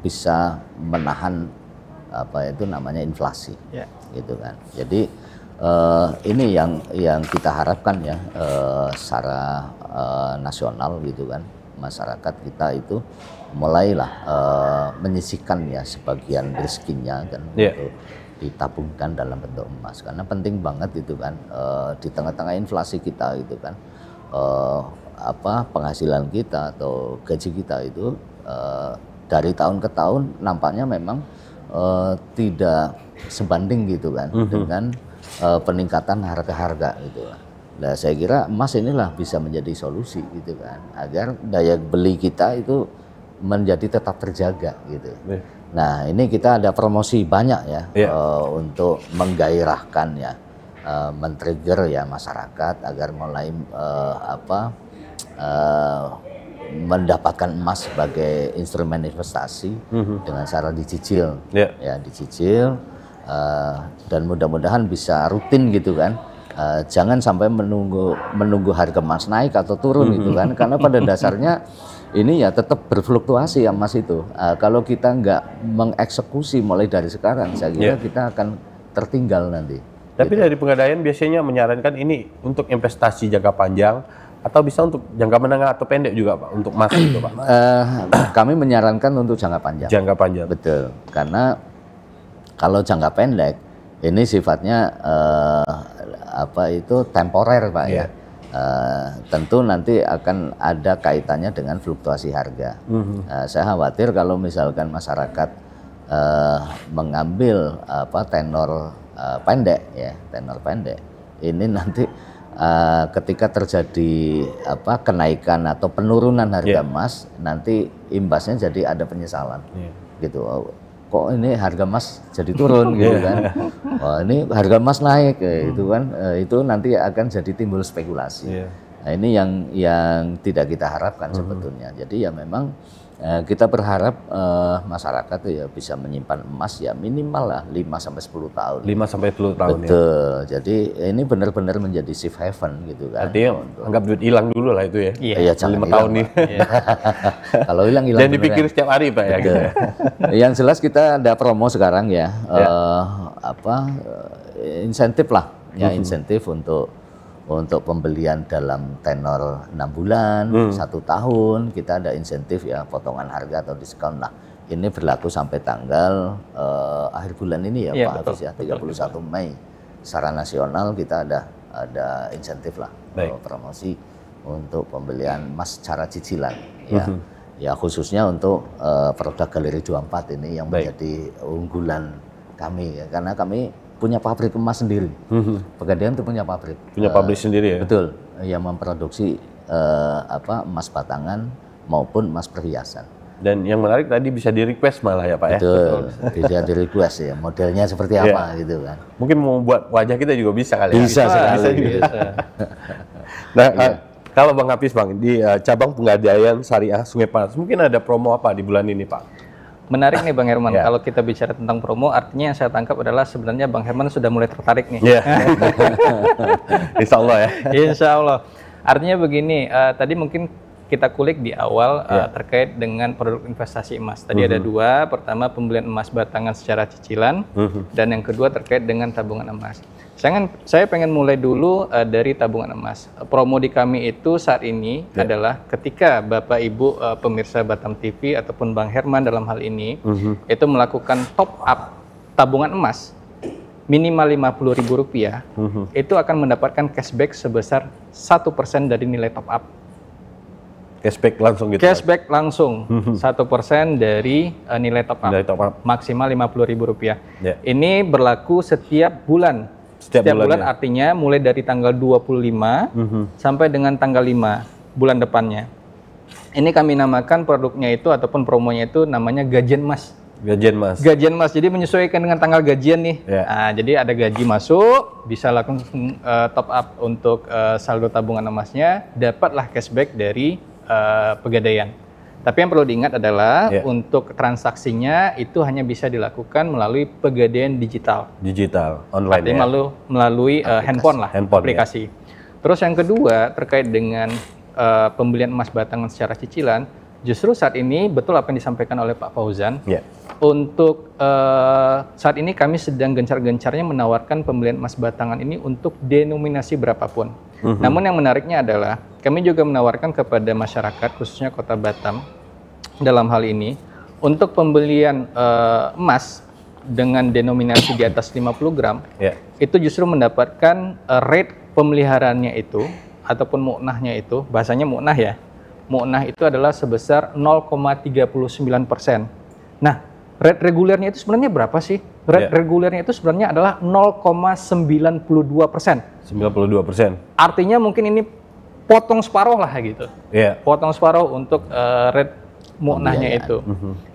bisa menahan inflasi gitu kan. Jadi ini yang kita harapkan ya secara nasional gitu kan, masyarakat kita itu mulailah menyisihkan ya sebagian rezekinya kan untuk ditabungkan dalam bentuk emas, karena penting banget itu kan di tengah-tengah inflasi kita gitu kan, penghasilan kita atau gaji kita itu dari tahun ke tahun nampaknya memang tidak sebanding gitu kan dengan peningkatan harga-harga gitu. Nah, saya kira emas inilah bisa menjadi solusi gitu kan, agar daya beli kita itu menjadi tetap terjaga gitu. Nah, ini kita ada promosi banyak ya untuk menggairahkan ya, men-trigger ya masyarakat agar mulai mendapatkan emas sebagai instrumen investasi dengan cara dicicil, ya dicicil, dan mudah-mudahan bisa rutin gitu kan. Jangan sampai menunggu harga emas naik atau turun gitu kan, karena pada dasarnya ini ya tetap berfluktuasi ya emas itu. Kalau kita nggak mengeksekusi mulai dari sekarang, saya kira kita akan tertinggal nanti. Tapi gitu. Dari Pegadaian biasanya menyarankan ini untuk investasi jangka panjang atau bisa untuk jangka menengah atau pendek juga Pak, untuk emas itu Pak? Kami menyarankan untuk jangka panjang. Jangka panjang. Betul, karena kalau jangka pendek ini sifatnya temporer Pak ya. Tentu nanti akan ada kaitannya dengan fluktuasi harga. Saya khawatir kalau misalkan masyarakat mengambil tenor pendek ya, tenor pendek ini nanti ketika terjadi kenaikan atau penurunan harga emas, nanti imbasnya jadi ada penyesalan gitu. Kok ini harga emas jadi turun gitu kan? Oh, ini harga emas naik gitu kan? Itu nanti akan jadi timbul spekulasi. Nah, ini yang tidak kita harapkan sebetulnya. Jadi ya memang kita berharap masyarakat ya bisa menyimpan emas ya minimal lah 5-10 tahun. 5-10 tahun. Betul. Ya. Jadi ini benar-benar menjadi safe haven gitu kan. Artinya anggap duit hilang dulu lah itu ya. Iya, jangan 5 tahun nih. Kalau hilang. Dan dipikir setiap hari Pak ya. Gitu. Yang jelas kita ada promo sekarang ya. Insentif lah. Ya insentif untuk pembelian dalam tenor 6 bulan, 1 tahun, kita ada insentif ya, potongan harga atau diskon lah. Ini berlaku sampai tanggal akhir bulan ini ya Pak Hafiz ya, 31 Mei. Secara nasional kita ada insentif lah, promosi untuk pembelian emas secara cicilan ya. Ya khususnya untuk produk Galeri 24 ini yang menjadi unggulan kami ya, karena kami punya pabrik emas sendiri. Pegadaian itu punya pabrik. Punya pabrik sendiri ya? Betul, yang memproduksi emas batangan maupun emas perhiasan. Dan yang menarik tadi bisa di-request malah ya Pak ya? Betul, bisa di-request ya, modelnya seperti apa gitu kan. Mungkin mau buat wajah kita juga bisa kali ya? Bisa sekali. Bisa. Nah, kalau Bang Hafiz Bang, di cabang Pegadaian Syariah Sungai Panas, mungkin ada promo apa di bulan ini Pak? Menarik nih Bang Herman, kalau kita bicara tentang promo, artinya yang saya tangkap adalah sebenarnya Bang Herman sudah mulai tertarik nih. Insya Allah ya. Insya Allah. Artinya begini, tadi mungkin kita kulik di awal terkait dengan produk investasi emas. Tadi ada dua, pertama pembelian emas batangan secara cicilan, dan yang kedua terkait dengan tabungan emas. Saya pengen mulai dulu dari tabungan emas. Promo di kami itu saat ini adalah ketika Bapak Ibu pemirsa Batam TV ataupun Bang Herman dalam hal ini itu melakukan top up tabungan emas minimal Rp50.000, itu akan mendapatkan cashback sebesar 1% dari nilai top up. Cashback langsung gitu? Cashback langsung 1% dari nilai top up, maksimal Rp50.000. Ini berlaku setiap bulan. Setiap bulan artinya mulai dari tanggal 25 sampai dengan tanggal 5 bulan depannya. Ini kami namakan produknya itu ataupun promonya itu namanya gajian emas. Gajian emas. Gajian emas. Jadi menyesuaikan dengan tanggal gajian nih. Nah, jadi ada gaji masuk, bisa langsung top up untuk saldo tabungan emasnya, dapatlah cashback dari Pegadaian. Tapi yang perlu diingat adalah untuk transaksinya itu hanya bisa dilakukan melalui Pegadaian digital. Digital, online. Artinya melalui handphone lah, aplikasi. Terus yang kedua terkait dengan pembelian emas batangan secara cicilan, justru saat ini betul apa yang disampaikan oleh Pak Fauzan. Untuk saat ini kami sedang gencar-gencarnya menawarkan pembelian emas batangan ini untuk denominasi berapapun. Namun yang menariknya adalah kami juga menawarkan kepada masyarakat khususnya Kota Batam dalam hal ini untuk pembelian emas dengan denominasi di atas 50 gram itu justru mendapatkan rate pemeliharaannya itu ataupun mu'nahnya itu, bahasanya mu'nah ya. Mu'nah itu adalah sebesar 0,39%. Nah, rate regulernya itu sebenarnya berapa sih? Rate regulernya itu sebenarnya adalah 0,92%. 92%. Artinya mungkin ini potong separuh lah gitu. Potong separuh untuk rate mu'nahnya itu.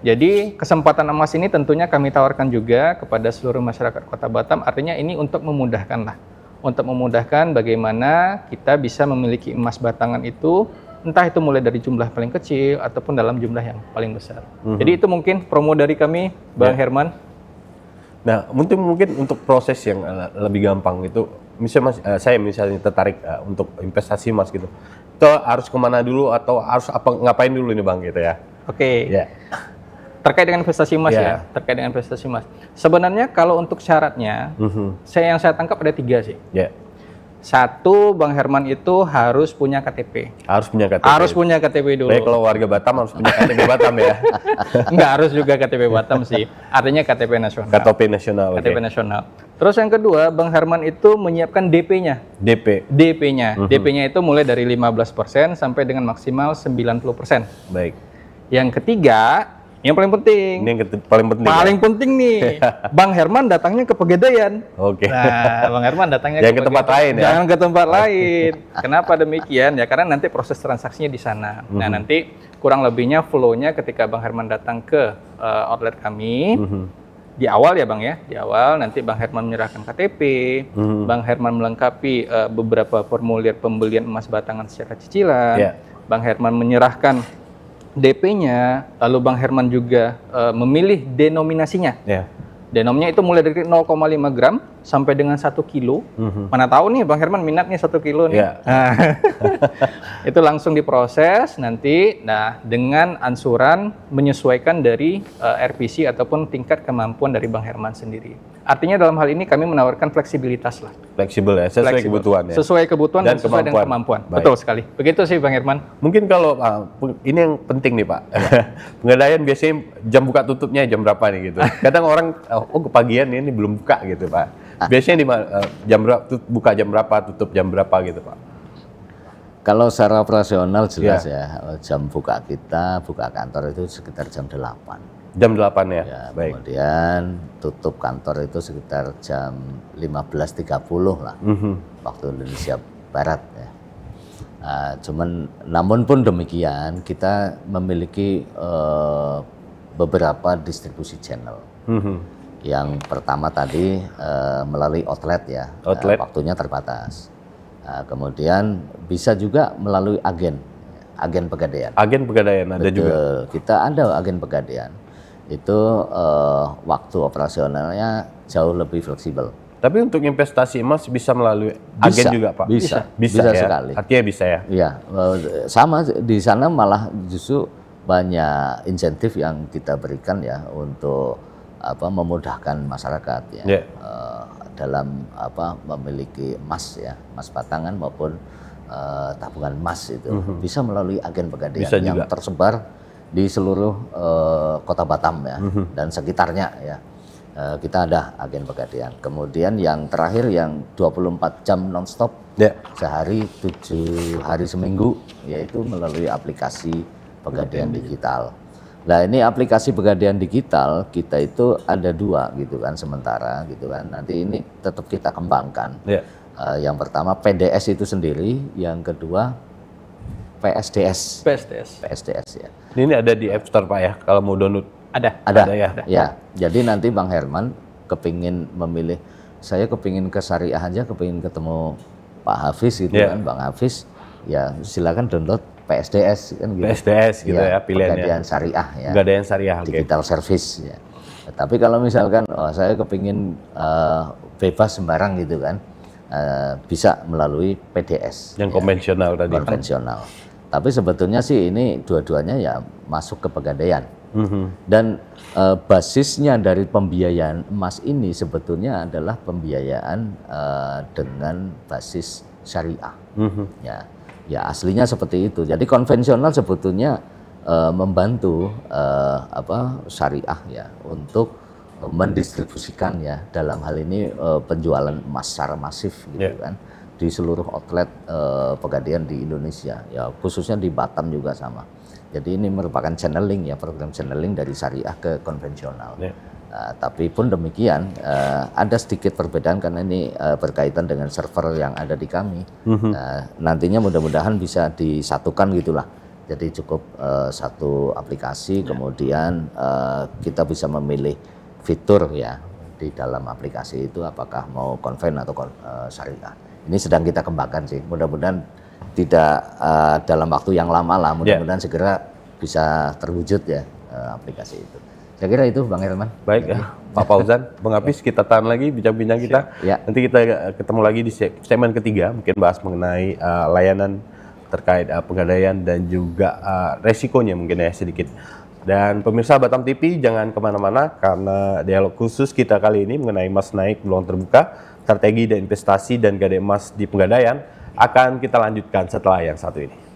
Jadi kesempatan emas ini tentunya kami tawarkan juga kepada seluruh masyarakat Kota Batam. Artinya ini untuk memudahkan lah. Untuk memudahkan bagaimana kita bisa memiliki emas batangan itu, entah itu mulai dari jumlah paling kecil ataupun dalam jumlah yang paling besar. Jadi itu mungkin promo dari kami, Bang Herman. Nah, mungkin untuk proses yang lebih gampang itu, misalnya saya misalnya tertarik untuk investasi emas gitu, itu harus kemana dulu atau harus ngapain dulu ini Bang gitu ya? Oke. Terkait dengan investasi emas ya, terkait dengan investasi emas. Sebenarnya kalau untuk syaratnya, yang saya tangkap ada 3 sih. Satu, Bang Herman itu harus punya KTP. Harus punya KTP. Harus punya KTP dulu. Baik, kalau warga Batam harus punya KTP Batam ya. Enggak harus juga KTP Batam sih. Artinya KTP nasional. KTP nasional. KTP nasional. Terus yang kedua, Bang Herman itu menyiapkan DP-nya. DP-nya. DP-nya itu mulai dari 15% sampai dengan maksimal 90%. Baik. Yang ketiga, yang paling penting. Ini yang paling penting. Paling penting nih, Bang Herman datangnya ke Pegadaian. Nah, Bang Herman datangnya ke tempat lain ya. Jangan ke tempat lain. Kenapa demikian? Ya karena nanti proses transaksinya di sana. Nah, nanti kurang lebihnya flow-nya ketika Bang Herman datang ke outlet kami. Di awal ya Bang ya, di awal nanti Bang Herman menyerahkan KTP, Bang Herman melengkapi beberapa formulir pembelian emas batangan secara cicilan, Bang Herman menyerahkan DP-nya, lalu Bang Herman juga memilih denominasinya. Denomnya itu mulai dari 0,5 gram sampai dengan 1 kilo. Mana tahu nih Bang Herman minatnya 1 kilo nih. Itu langsung diproses nanti, dengan ansuran menyesuaikan dari RPC ataupun tingkat kemampuan dari Bang Herman sendiri. Artinya dalam hal ini kami menawarkan fleksibilitas lah. Fleksibel ya, sesuai kebutuhan ya. Sesuai kebutuhan dan sesuai dengan kemampuan. Baik. Betul sekali. Begitu sih Bang Herman. Mungkin kalau ini yang penting nih Pak. Pegadaian biasanya jam buka tutupnya jam berapa nih gitu. Kadang orang kepagian ini belum buka gitu Pak. Biasanya jam berapa buka jam berapa, tutup jam berapa gitu Pak? Kalau secara operasional jelas ya, jam buka kita, buka kantor itu sekitar jam 8. Jam 8 ya? Ya, Baik. kemudian tutup kantor itu sekitar jam 15.30 lah, waktu Indonesia Barat ya. Namun pun demikian, kita memiliki beberapa distribusi channel. Yang pertama tadi melalui outlet ya, waktunya terbatas. Kemudian bisa juga melalui agen pegadaian. Agen pegadaian ada juga. Kita ada agen pegadaian. Itu waktu operasionalnya jauh lebih fleksibel. Tapi untuk investasi emas bisa melalui agen juga, Pak? Bisa ya? sekali. Artinya bisa ya? Iya, sama di sana malah justru banyak insentif yang kita berikan ya untuk memudahkan masyarakat ya dalam memiliki emas ya, emas batangan maupun tabungan emas itu bisa melalui agen pegadaian yang tersebar di seluruh kota Batam ya dan sekitarnya ya. Kita ada agen pegadaian. Kemudian yang terakhir yang 24 jam nonstop sehari 7 hari seminggu, yaitu melalui aplikasi pegadaian digital. Nah ini aplikasi pegadaian digital kita itu ada 2 gitu kan sementara gitu kan. Nanti ini tetap kita kembangkan. Yang pertama PDS itu sendiri, yang kedua PSDS ya. Ini ada di App Store Pak ya kalau mau download. Ada ya. Jadi nanti Bang Herman kepingin memilih, saya kepingin ke syariah aja, kepingin ketemu Pak Hafiz gitu kan, Bang Hafiz, ya silakan download PSDS kan gitu. PSDS gitu ya pilihannya. Pegadaian syariah ya. Pegadaian syariah. Digital service ya. Tapi kalau misalkan saya kepingin bebas sembarang gitu kan, bisa melalui PDS. Yang konvensional tadi. Konvensional. Tapi sebetulnya sih ini dua-duanya ya masuk ke pegadaian. Dan basisnya dari pembiayaan emas ini sebetulnya adalah pembiayaan dengan basis syariah. Ya aslinya seperti itu. Jadi konvensional sebetulnya membantu syariah ya untuk mendistribusikan ya dalam hal ini penjualan emas secara masif gitu kan di seluruh outlet pegadaian di Indonesia ya, khususnya di Batam juga sama. Jadi ini merupakan channeling ya, program channeling dari syariah ke konvensional. Tapi pun demikian ada sedikit perbedaan karena ini berkaitan dengan server yang ada di kami. Nantinya mudah-mudahan bisa disatukan gitulah. Jadi cukup satu aplikasi, kemudian kita bisa memilih fitur ya di dalam aplikasi itu apakah mau konven atau syariah. Ini sedang kita kembangkan sih. Mudah-mudahan tidak dalam waktu yang lama lah, mudah-mudahan segera bisa terwujud ya aplikasi itu. Saya kira itu Bang Herman. Baik ya, Pak Fauzan, Bang Hafiz, kita tahan lagi bincang-bincang kita. Nanti kita ketemu lagi di segmen ketiga, mungkin bahas mengenai layanan terkait pegadaian dan juga resikonya mungkin ya sedikit. Dan pemirsa Batam TV jangan kemana-mana karena dialog khusus kita kali ini mengenai emas naik peluang terbuka, strategi dan investasi dan gadai emas di pegadaian akan kita lanjutkan setelah yang satu ini.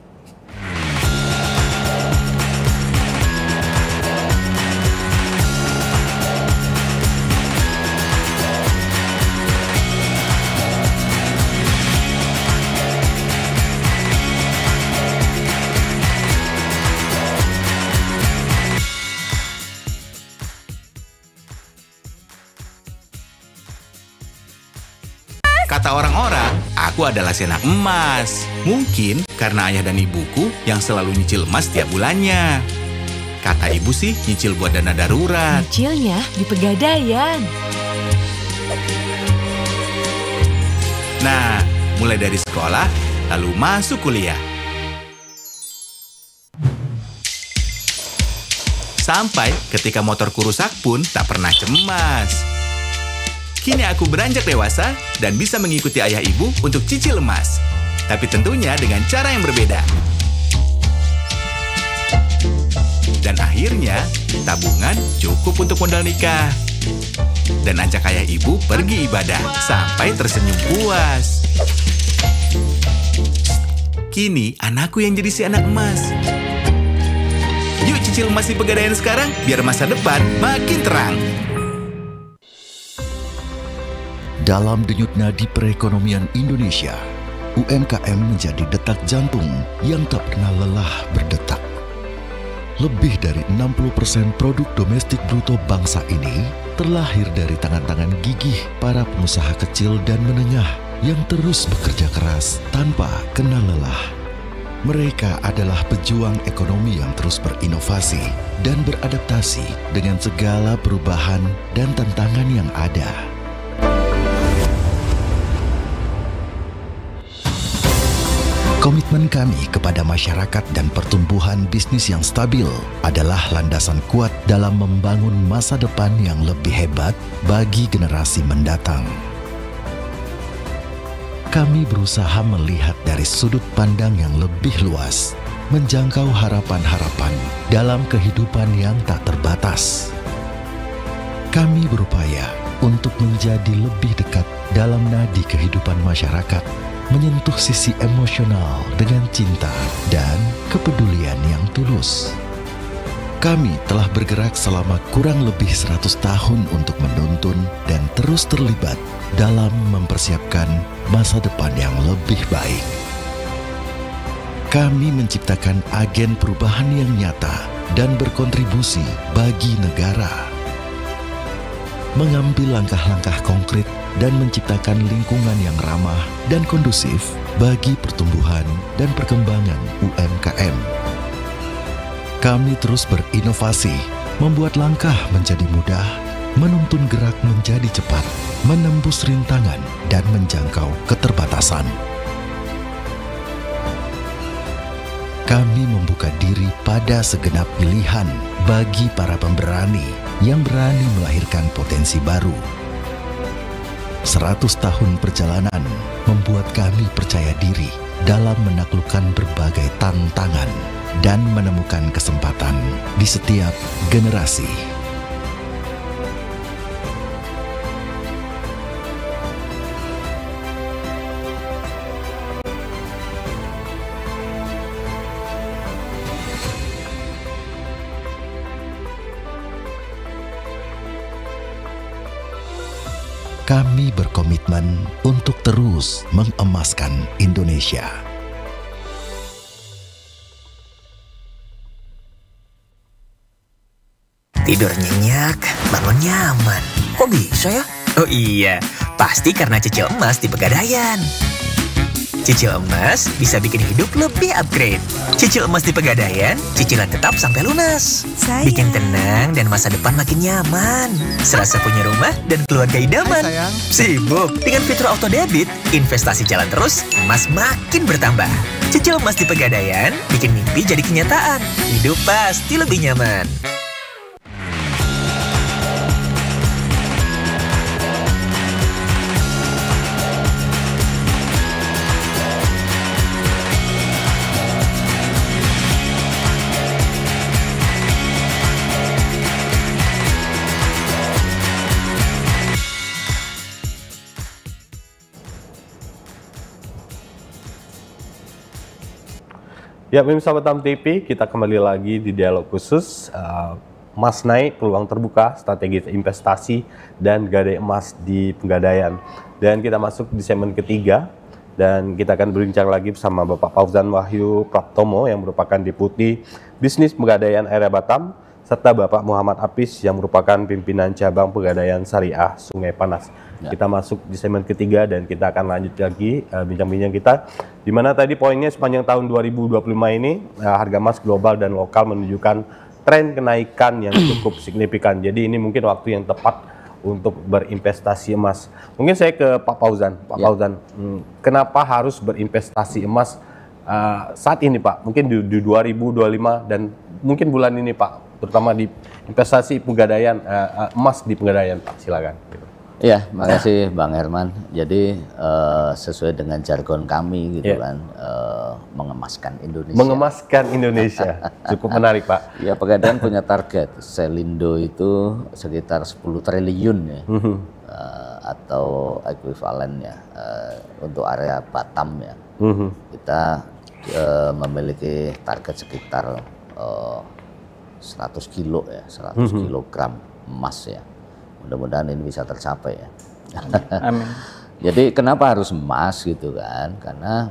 Kata orang-orang, aku adalah si anak emas. Mungkin karena ayah dan ibuku yang selalu nyicil emas tiap bulannya. Kata ibu sih nyicil buat dana darurat. Nyicilnya di Pegadaian. Nah, mulai dari sekolah, lalu masuk kuliah. Sampai ketika motorku rusak pun tak pernah cemas. Kini aku beranjak dewasa dan bisa mengikuti ayah ibu untuk cicil emas. Tapi tentunya dengan cara yang berbeda. Dan akhirnya, tabungan cukup untuk modal nikah. Dan ajak ayah ibu pergi ibadah sampai tersenyum puas. Kini anakku yang jadi si anak emas. Yuk cicil emas di Pegadaian sekarang biar masa depan makin terang. Dalam denyut nadi perekonomian Indonesia, UMKM menjadi detak jantung yang tak pernah lelah berdetak. Lebih dari 60% produk domestik bruto bangsa ini terlahir dari tangan-tangan gigih para pengusaha kecil dan menengah yang terus bekerja keras tanpa kenal lelah. Mereka adalah pejuang ekonomi yang terus berinovasi dan beradaptasi dengan segala perubahan dan tantangan yang ada. Komitmen kami kepada masyarakat dan pertumbuhan bisnis yang stabil adalah landasan kuat dalam membangun masa depan yang lebih hebat bagi generasi mendatang. Kami berusaha melihat dari sudut pandang yang lebih luas, menjangkau harapan-harapan dalam kehidupan yang tak terbatas. Kami berupaya untuk menjadi lebih dekat dalam nadi kehidupan masyarakat, menyentuh sisi emosional dengan cinta dan kepedulian yang tulus. Kami telah bergerak selama kurang lebih 100 tahun untuk menuntun dan terus terlibat dalam mempersiapkan masa depan yang lebih baik. Kami menciptakan agen perubahan yang nyata dan berkontribusi bagi negara, mengambil langkah-langkah konkret dan menciptakan lingkungan yang ramah dan kondusif bagi pertumbuhan dan perkembangan UMKM. Kami terus berinovasi, membuat langkah menjadi mudah, menuntun gerak menjadi cepat, menembus rintangan dan menjangkau keterbatasan. Kami membuka diri pada segenap pilihan bagi para pemberani yang berani melahirkan potensi baru. 100 tahun perjalanan membuat kami percaya diri dalam menaklukkan berbagai tantangan dan menemukan kesempatan di setiap generasi. Kami berkomitmen untuk terus mengemaskan Indonesia. Tidur nyenyak, bangun nyaman. Kok bisa ya? Oh iya, pasti karena Cicil Emas di Pegadaian. Cicil Emas bisa bikin hidup lebih upgrade. Cicil Emas di Pegadaian, cicilan tetap sampai lunas. Bikin tenang dan masa depan makin nyaman. Serasa punya rumah dan keluarga idaman. Sibuk dengan fitur auto debit, investasi jalan terus, emas makin bertambah. Cicil Emas di Pegadaian, bikin mimpi jadi kenyataan. Hidup pasti lebih nyaman. Ya, pemirsa Batam TV, kita kembali lagi di dialog khusus emas naik, peluang terbuka, strategi investasi, dan gadai emas di Pegadaian. Dan kita masuk di segmen ketiga, dan kita akan berbincang lagi bersama Bapak Fauzan Wahyu Praptomo yang merupakan Deputi Bisnis Pegadaian Area Batam, serta Bapak Muhammad Apis yang merupakan pimpinan cabang Pegadaian Syariah Sungai Panas. Ya. Kita masuk di segmen ketiga dan kita akan lanjut lagi bincang-bincang kita, di mana tadi poinnya sepanjang tahun 2025 ini harga emas global dan lokal menunjukkan tren kenaikan yang cukup signifikan. Jadi ini mungkin waktu yang tepat untuk berinvestasi emas. Mungkin saya ke Pak Fauzan. Pak Fauzan, kenapa harus berinvestasi emas saat ini Pak? Mungkin di 2025 dan mungkin bulan ini Pak, terutama di investasi Pegadaian, emas di Pegadaian Pak, silakan. Ya, makasih Bang Herman. Jadi sesuai dengan jargon kami gitu kan, mengemaskan Indonesia. Mengemaskan Indonesia, cukup menarik Pak. Ya, Pegadaian punya target Selindo itu sekitar 10 triliun ya, atau ekuivalennya untuk area Batam ya. Kita memiliki target sekitar 100 kilo ya, 100 kilogram emas ya. Mudah-mudahan ini bisa tercapai ya. Amin. Jadi kenapa harus emas gitu kan? Karena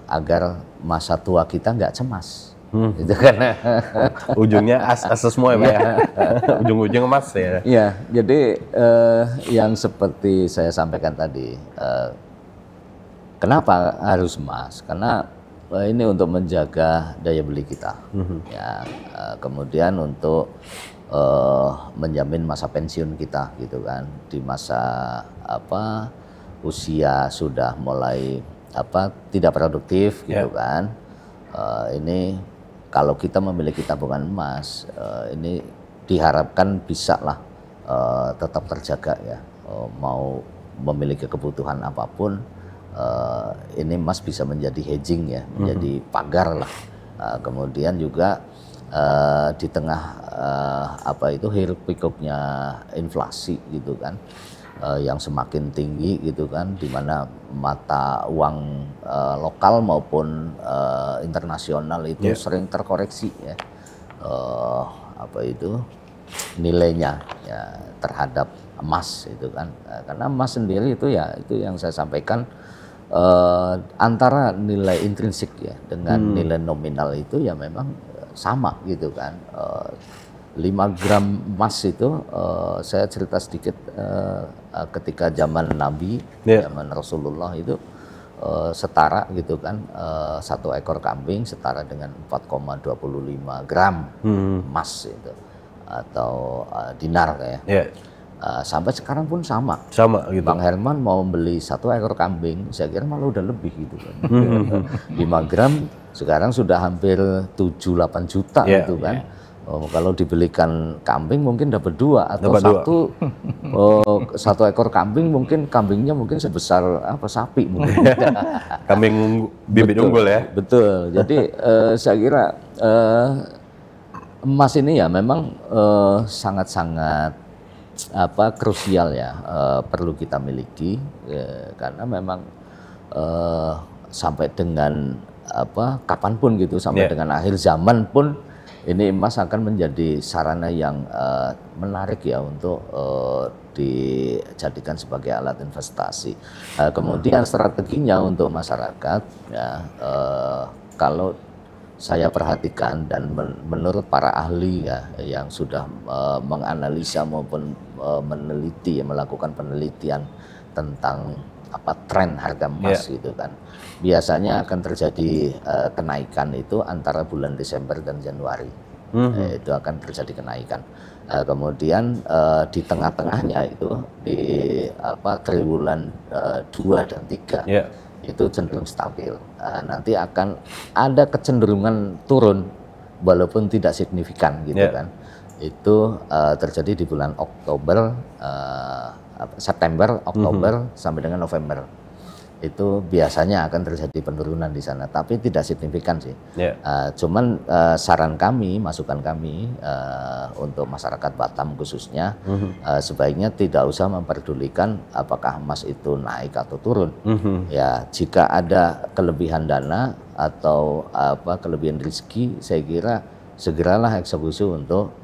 agar masa tua kita nggak cemas. Itu kan. Ujungnya as semua ya, Pak ya. Ujung-ujung emas ya. Iya, jadi yang seperti saya sampaikan tadi, kenapa harus emas? Karena ini untuk menjaga daya beli kita, ya. Kemudian untuk menjamin masa pensiun kita, gitu kan, di masa usia sudah mulai tidak produktif, gitu kan. Ini kalau kita memiliki tabungan emas, ini diharapkan bisa lah tetap terjaga ya. Mau memiliki kebutuhan apapun, ini emas bisa menjadi hedging ya, menjadi pagar lah. Kemudian juga di tengah hiruk pikuknya inflasi gitu kan, yang semakin tinggi gitu kan, di mana mata uang lokal maupun internasional itu sering terkoreksi ya, nilainya ya terhadap emas itu kan. Karena emas sendiri itu ya, itu yang saya sampaikan, antara nilai intrinsik ya dengan nilai nominal itu ya memang sama gitu kan. 5 gram emas itu, saya cerita sedikit, ketika zaman Nabi, zaman Rasulullah itu setara gitu kan, 1 ekor kambing setara dengan 4,25 gram emas itu, atau dinar ya. Sampai sekarang pun sama gitu. Bang Herman mau beli 1 ekor kambing, saya kira malah udah lebih gitu kan. 5 gram sekarang sudah hampir 7-8 juta gitu kan. Kalau dibelikan kambing mungkin dapat 2 atau satu ekor kambing, mungkin kambingnya mungkin sebesar sapi mungkin. Kambing bibit unggul ya. Betul. Jadi saya kira emas ini ya memang sangat-sangat krusial ya, perlu kita miliki karena memang sampai dengan kapanpun gitu, sampai dengan akhir zaman pun ini emas akan menjadi sarana yang menarik ya untuk dijadikan sebagai alat investasi. Kemudian strateginya untuk masyarakat ya, kalau saya perhatikan dan menurut para ahli ya yang sudah menganalisa maupun meneliti, melakukan penelitian tentang tren harga emas gitu kan, biasanya akan terjadi kenaikan itu antara bulan Desember dan Januari. Itu akan terjadi kenaikan. Kemudian di tengah-tengahnya itu di triwulan 2 dan 3 itu cenderung stabil. Nanti akan ada kecenderungan turun walaupun tidak signifikan gitu kan. Itu terjadi di bulan Oktober, September, Oktober sampai dengan November. Itu biasanya akan terjadi penurunan di sana, tapi tidak signifikan sih. Cuman saran kami, masukan kami untuk masyarakat Batam khususnya, sebaiknya tidak usah memperdulikan apakah emas itu naik atau turun. Ya, jika ada kelebihan dana atau kelebihan rezeki, saya kira segeralah eksekusi untuk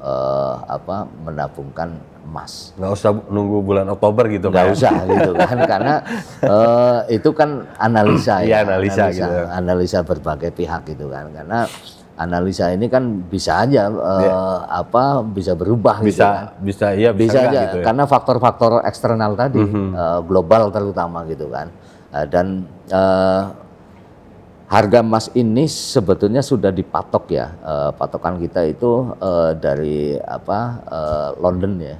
menabungkan emas. Nggak usah nunggu bulan Oktober gitu. Nggak usah gitu kan, karena itu kan analisa ya, analisa berbagai pihak gitu kan, karena analisa ini kan bisa aja bisa berubah bisa aja gitu ya. Karena faktor-faktor eksternal tadi, global terutama gitu kan, dan harga emas ini sebetulnya sudah dipatok ya, patokan kita itu dari London ya,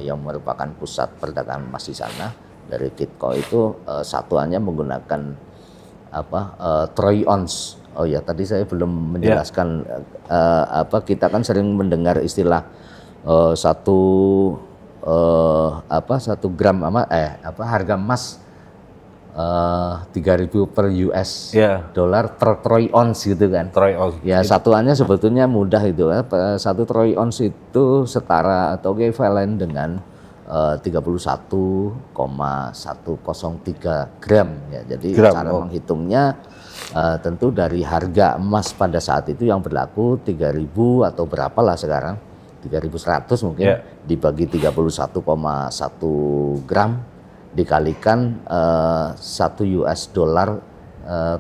yang merupakan pusat perdagangan emas di sana. Dari Kitco itu satuannya menggunakan troy ounce. Oh ya, tadi saya belum menjelaskan kita kan sering mendengar istilah 1 gram harga emas 3.000 per US dollar per troy ounce gitu kan. Troy ounce. Ya, satuannya sebetulnya mudah itu ya. 1 troy ounce itu setara atau ekivalen dengan 31,103 gram ya. Jadi cara menghitungnya tentu dari harga emas pada saat itu yang berlaku 3.000 atau berapalah sekarang, 3.100 mungkin, dibagi 31,1 gram dikalikan 1 US dollar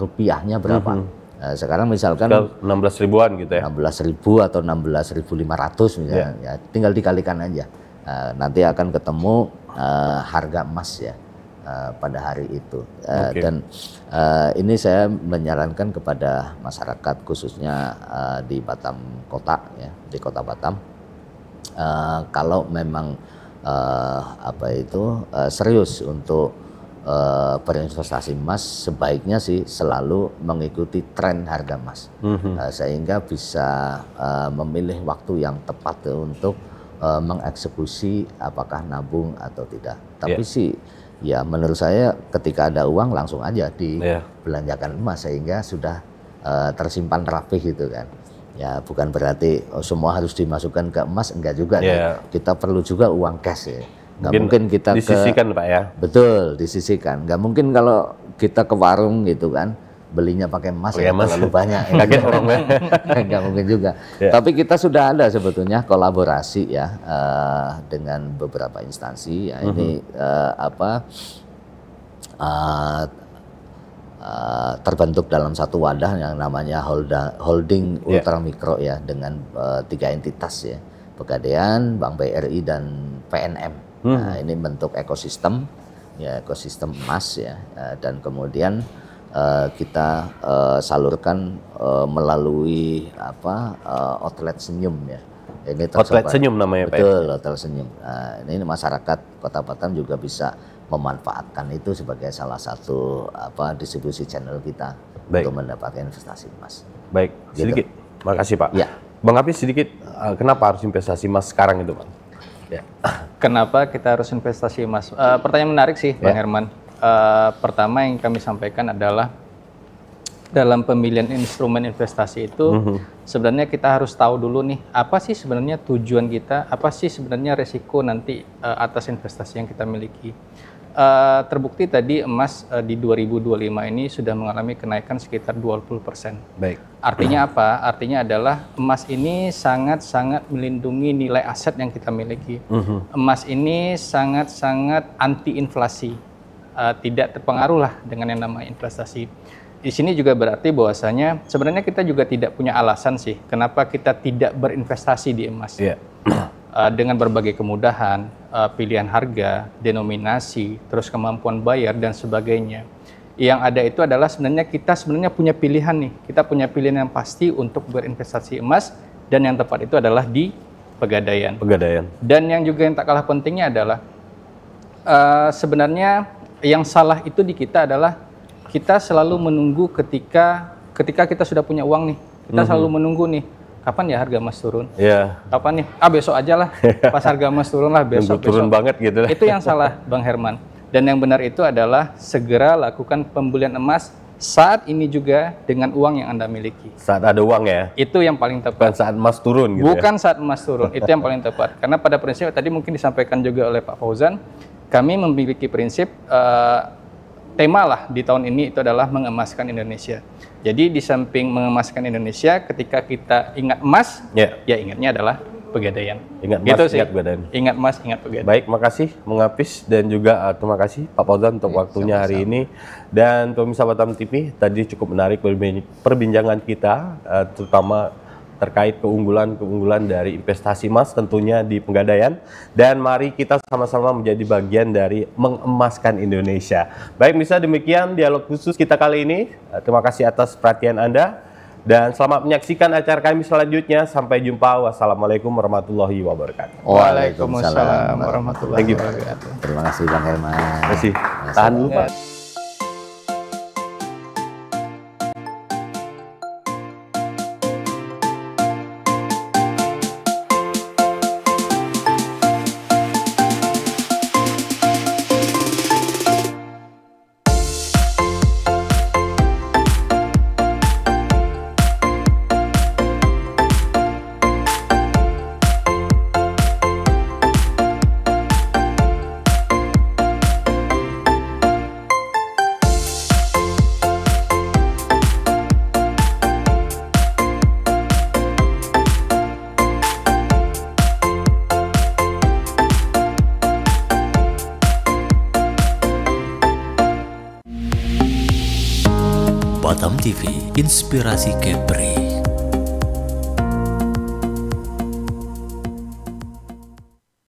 rupiahnya berapa. Sekarang misalkan 16 ribuan gitu ya. 16.000 atau 16.500 misalnya, ya, tinggal dikalikan aja. Nanti akan ketemu harga emas ya pada hari itu. Dan ini saya menyarankan kepada masyarakat khususnya di Batam Kota ya, di Kota Batam, kalau memang serius untuk berinvestasi emas, sebaiknya sih selalu mengikuti tren harga emas, sehingga bisa memilih waktu yang tepat untuk mengeksekusi apakah nabung atau tidak. Tapi sih ya menurut saya ketika ada uang langsung aja dibelanjakan emas sehingga sudah tersimpan rapih gitu kan. Ya bukan berarti semua harus dimasukkan ke emas, enggak juga. Kita perlu juga uang cash ya. Nggak mungkin kita disisihkan Pak ya. Betul, disisihkan. Nggak mungkin kalau kita ke warung gitu kan belinya pakai emas ya terlalu banyak. Kaget orangnya. Nggak mungkin juga. Tapi kita sudah ada sebetulnya kolaborasi ya dengan beberapa instansi ya. Ini terbentuk dalam satu wadah yang namanya holding ultra mikro ya, dengan 3 entitas ya, Pegadaian, Bank BRI dan PNM. Nah, ini bentuk ekosistem ya, ekosistem emas ya, dan kemudian kita salurkan melalui outlet senyum ya. Ini outlet senyum namanya Pak. Betul, outlet senyum. Nah, ini masyarakat Kota Batam juga bisa memanfaatkan itu sebagai salah satu distribusi channel kita untuk mendapatkan investasi emas. Baik, sedikit. Makasih Pak. Ya. Bang Hafiz, sedikit kenapa harus investasi emas sekarang itu Pak? Ya. Kenapa kita harus investasi emas? Pertanyaan menarik sih, Bang Herman. Pertama yang kami sampaikan adalah dalam pemilihan instrumen investasi itu sebenarnya kita harus tahu dulu nih, apa sih sebenarnya tujuan kita, apa sih sebenarnya resiko nanti atas investasi yang kita miliki. Terbukti tadi emas di 2025 ini sudah mengalami kenaikan sekitar 20%. Baik. Artinya apa? Artinya adalah emas ini sangat-sangat melindungi nilai aset yang kita miliki. Emas ini sangat-sangat anti inflasi, tidak terpengaruh lah dengan yang namanya investasi. Di sini juga berarti bahwasanya sebenarnya kita juga tidak punya alasan sih kenapa kita tidak berinvestasi di emas. Dengan berbagai kemudahan, pilihan harga, denominasi, terus kemampuan bayar dan sebagainya. Yang ada itu adalah kita sebenarnya punya pilihan nih. Kita punya pilihan yang pasti untuk berinvestasi emas, dan yang tepat itu adalah di Pegadaian. Dan yang juga yang tak kalah pentingnya adalah sebenarnya yang salah itu di kita adalah kita selalu menunggu ketika kita sudah punya uang nih. Kita selalu menunggu nih, kapan ya harga emas turun? Kapan nih? Besok aja lah. Pas harga emas turun lah, besok. Turun banget gitu. Itu yang salah, Bang Herman. Dan yang benar itu adalah segera lakukan pembelian emas saat ini juga dengan uang yang Anda miliki. Saat ada uang ya? Itu yang paling tepat. Bukan saat emas turun gitu. Bukan saat emas turun, itu yang paling tepat. Karena pada prinsip tadi mungkin disampaikan juga oleh Pak Fauzan, kami memiliki prinsip tema lah di tahun ini itu adalah mengemaskan Indonesia. Jadi di samping mengemaskan Indonesia, ketika kita ingat emas, ya ingatnya adalah Pegadaian. Ingat emas, gitu sih. ingat Pegadaian. Ingat emas, ingat Pegadaian. Baik, makasih Bang Hafiz, dan juga terima kasih Pak Fauzan untuk waktunya hari ini. Dan pemirsa Batam TV, tadi cukup menarik perbincangan kita, terutama terkait keunggulan dari investasi emas tentunya di Pegadaian. Dan mari kita sama-sama menjadi bagian dari mengemaskan Indonesia. Baik, bisa demikian dialog khusus kita kali ini. Terima kasih atas perhatian Anda. Dan selamat menyaksikan acara kami selanjutnya. Sampai jumpa. Wassalamualaikum warahmatullahi wabarakatuh. Waalaikumsalam warahmatullahi wabarakatuh. Terima kasih Bang Herman. Terima kasih. Tahan dulu Pak. Batam TV, inspirasi Kepri.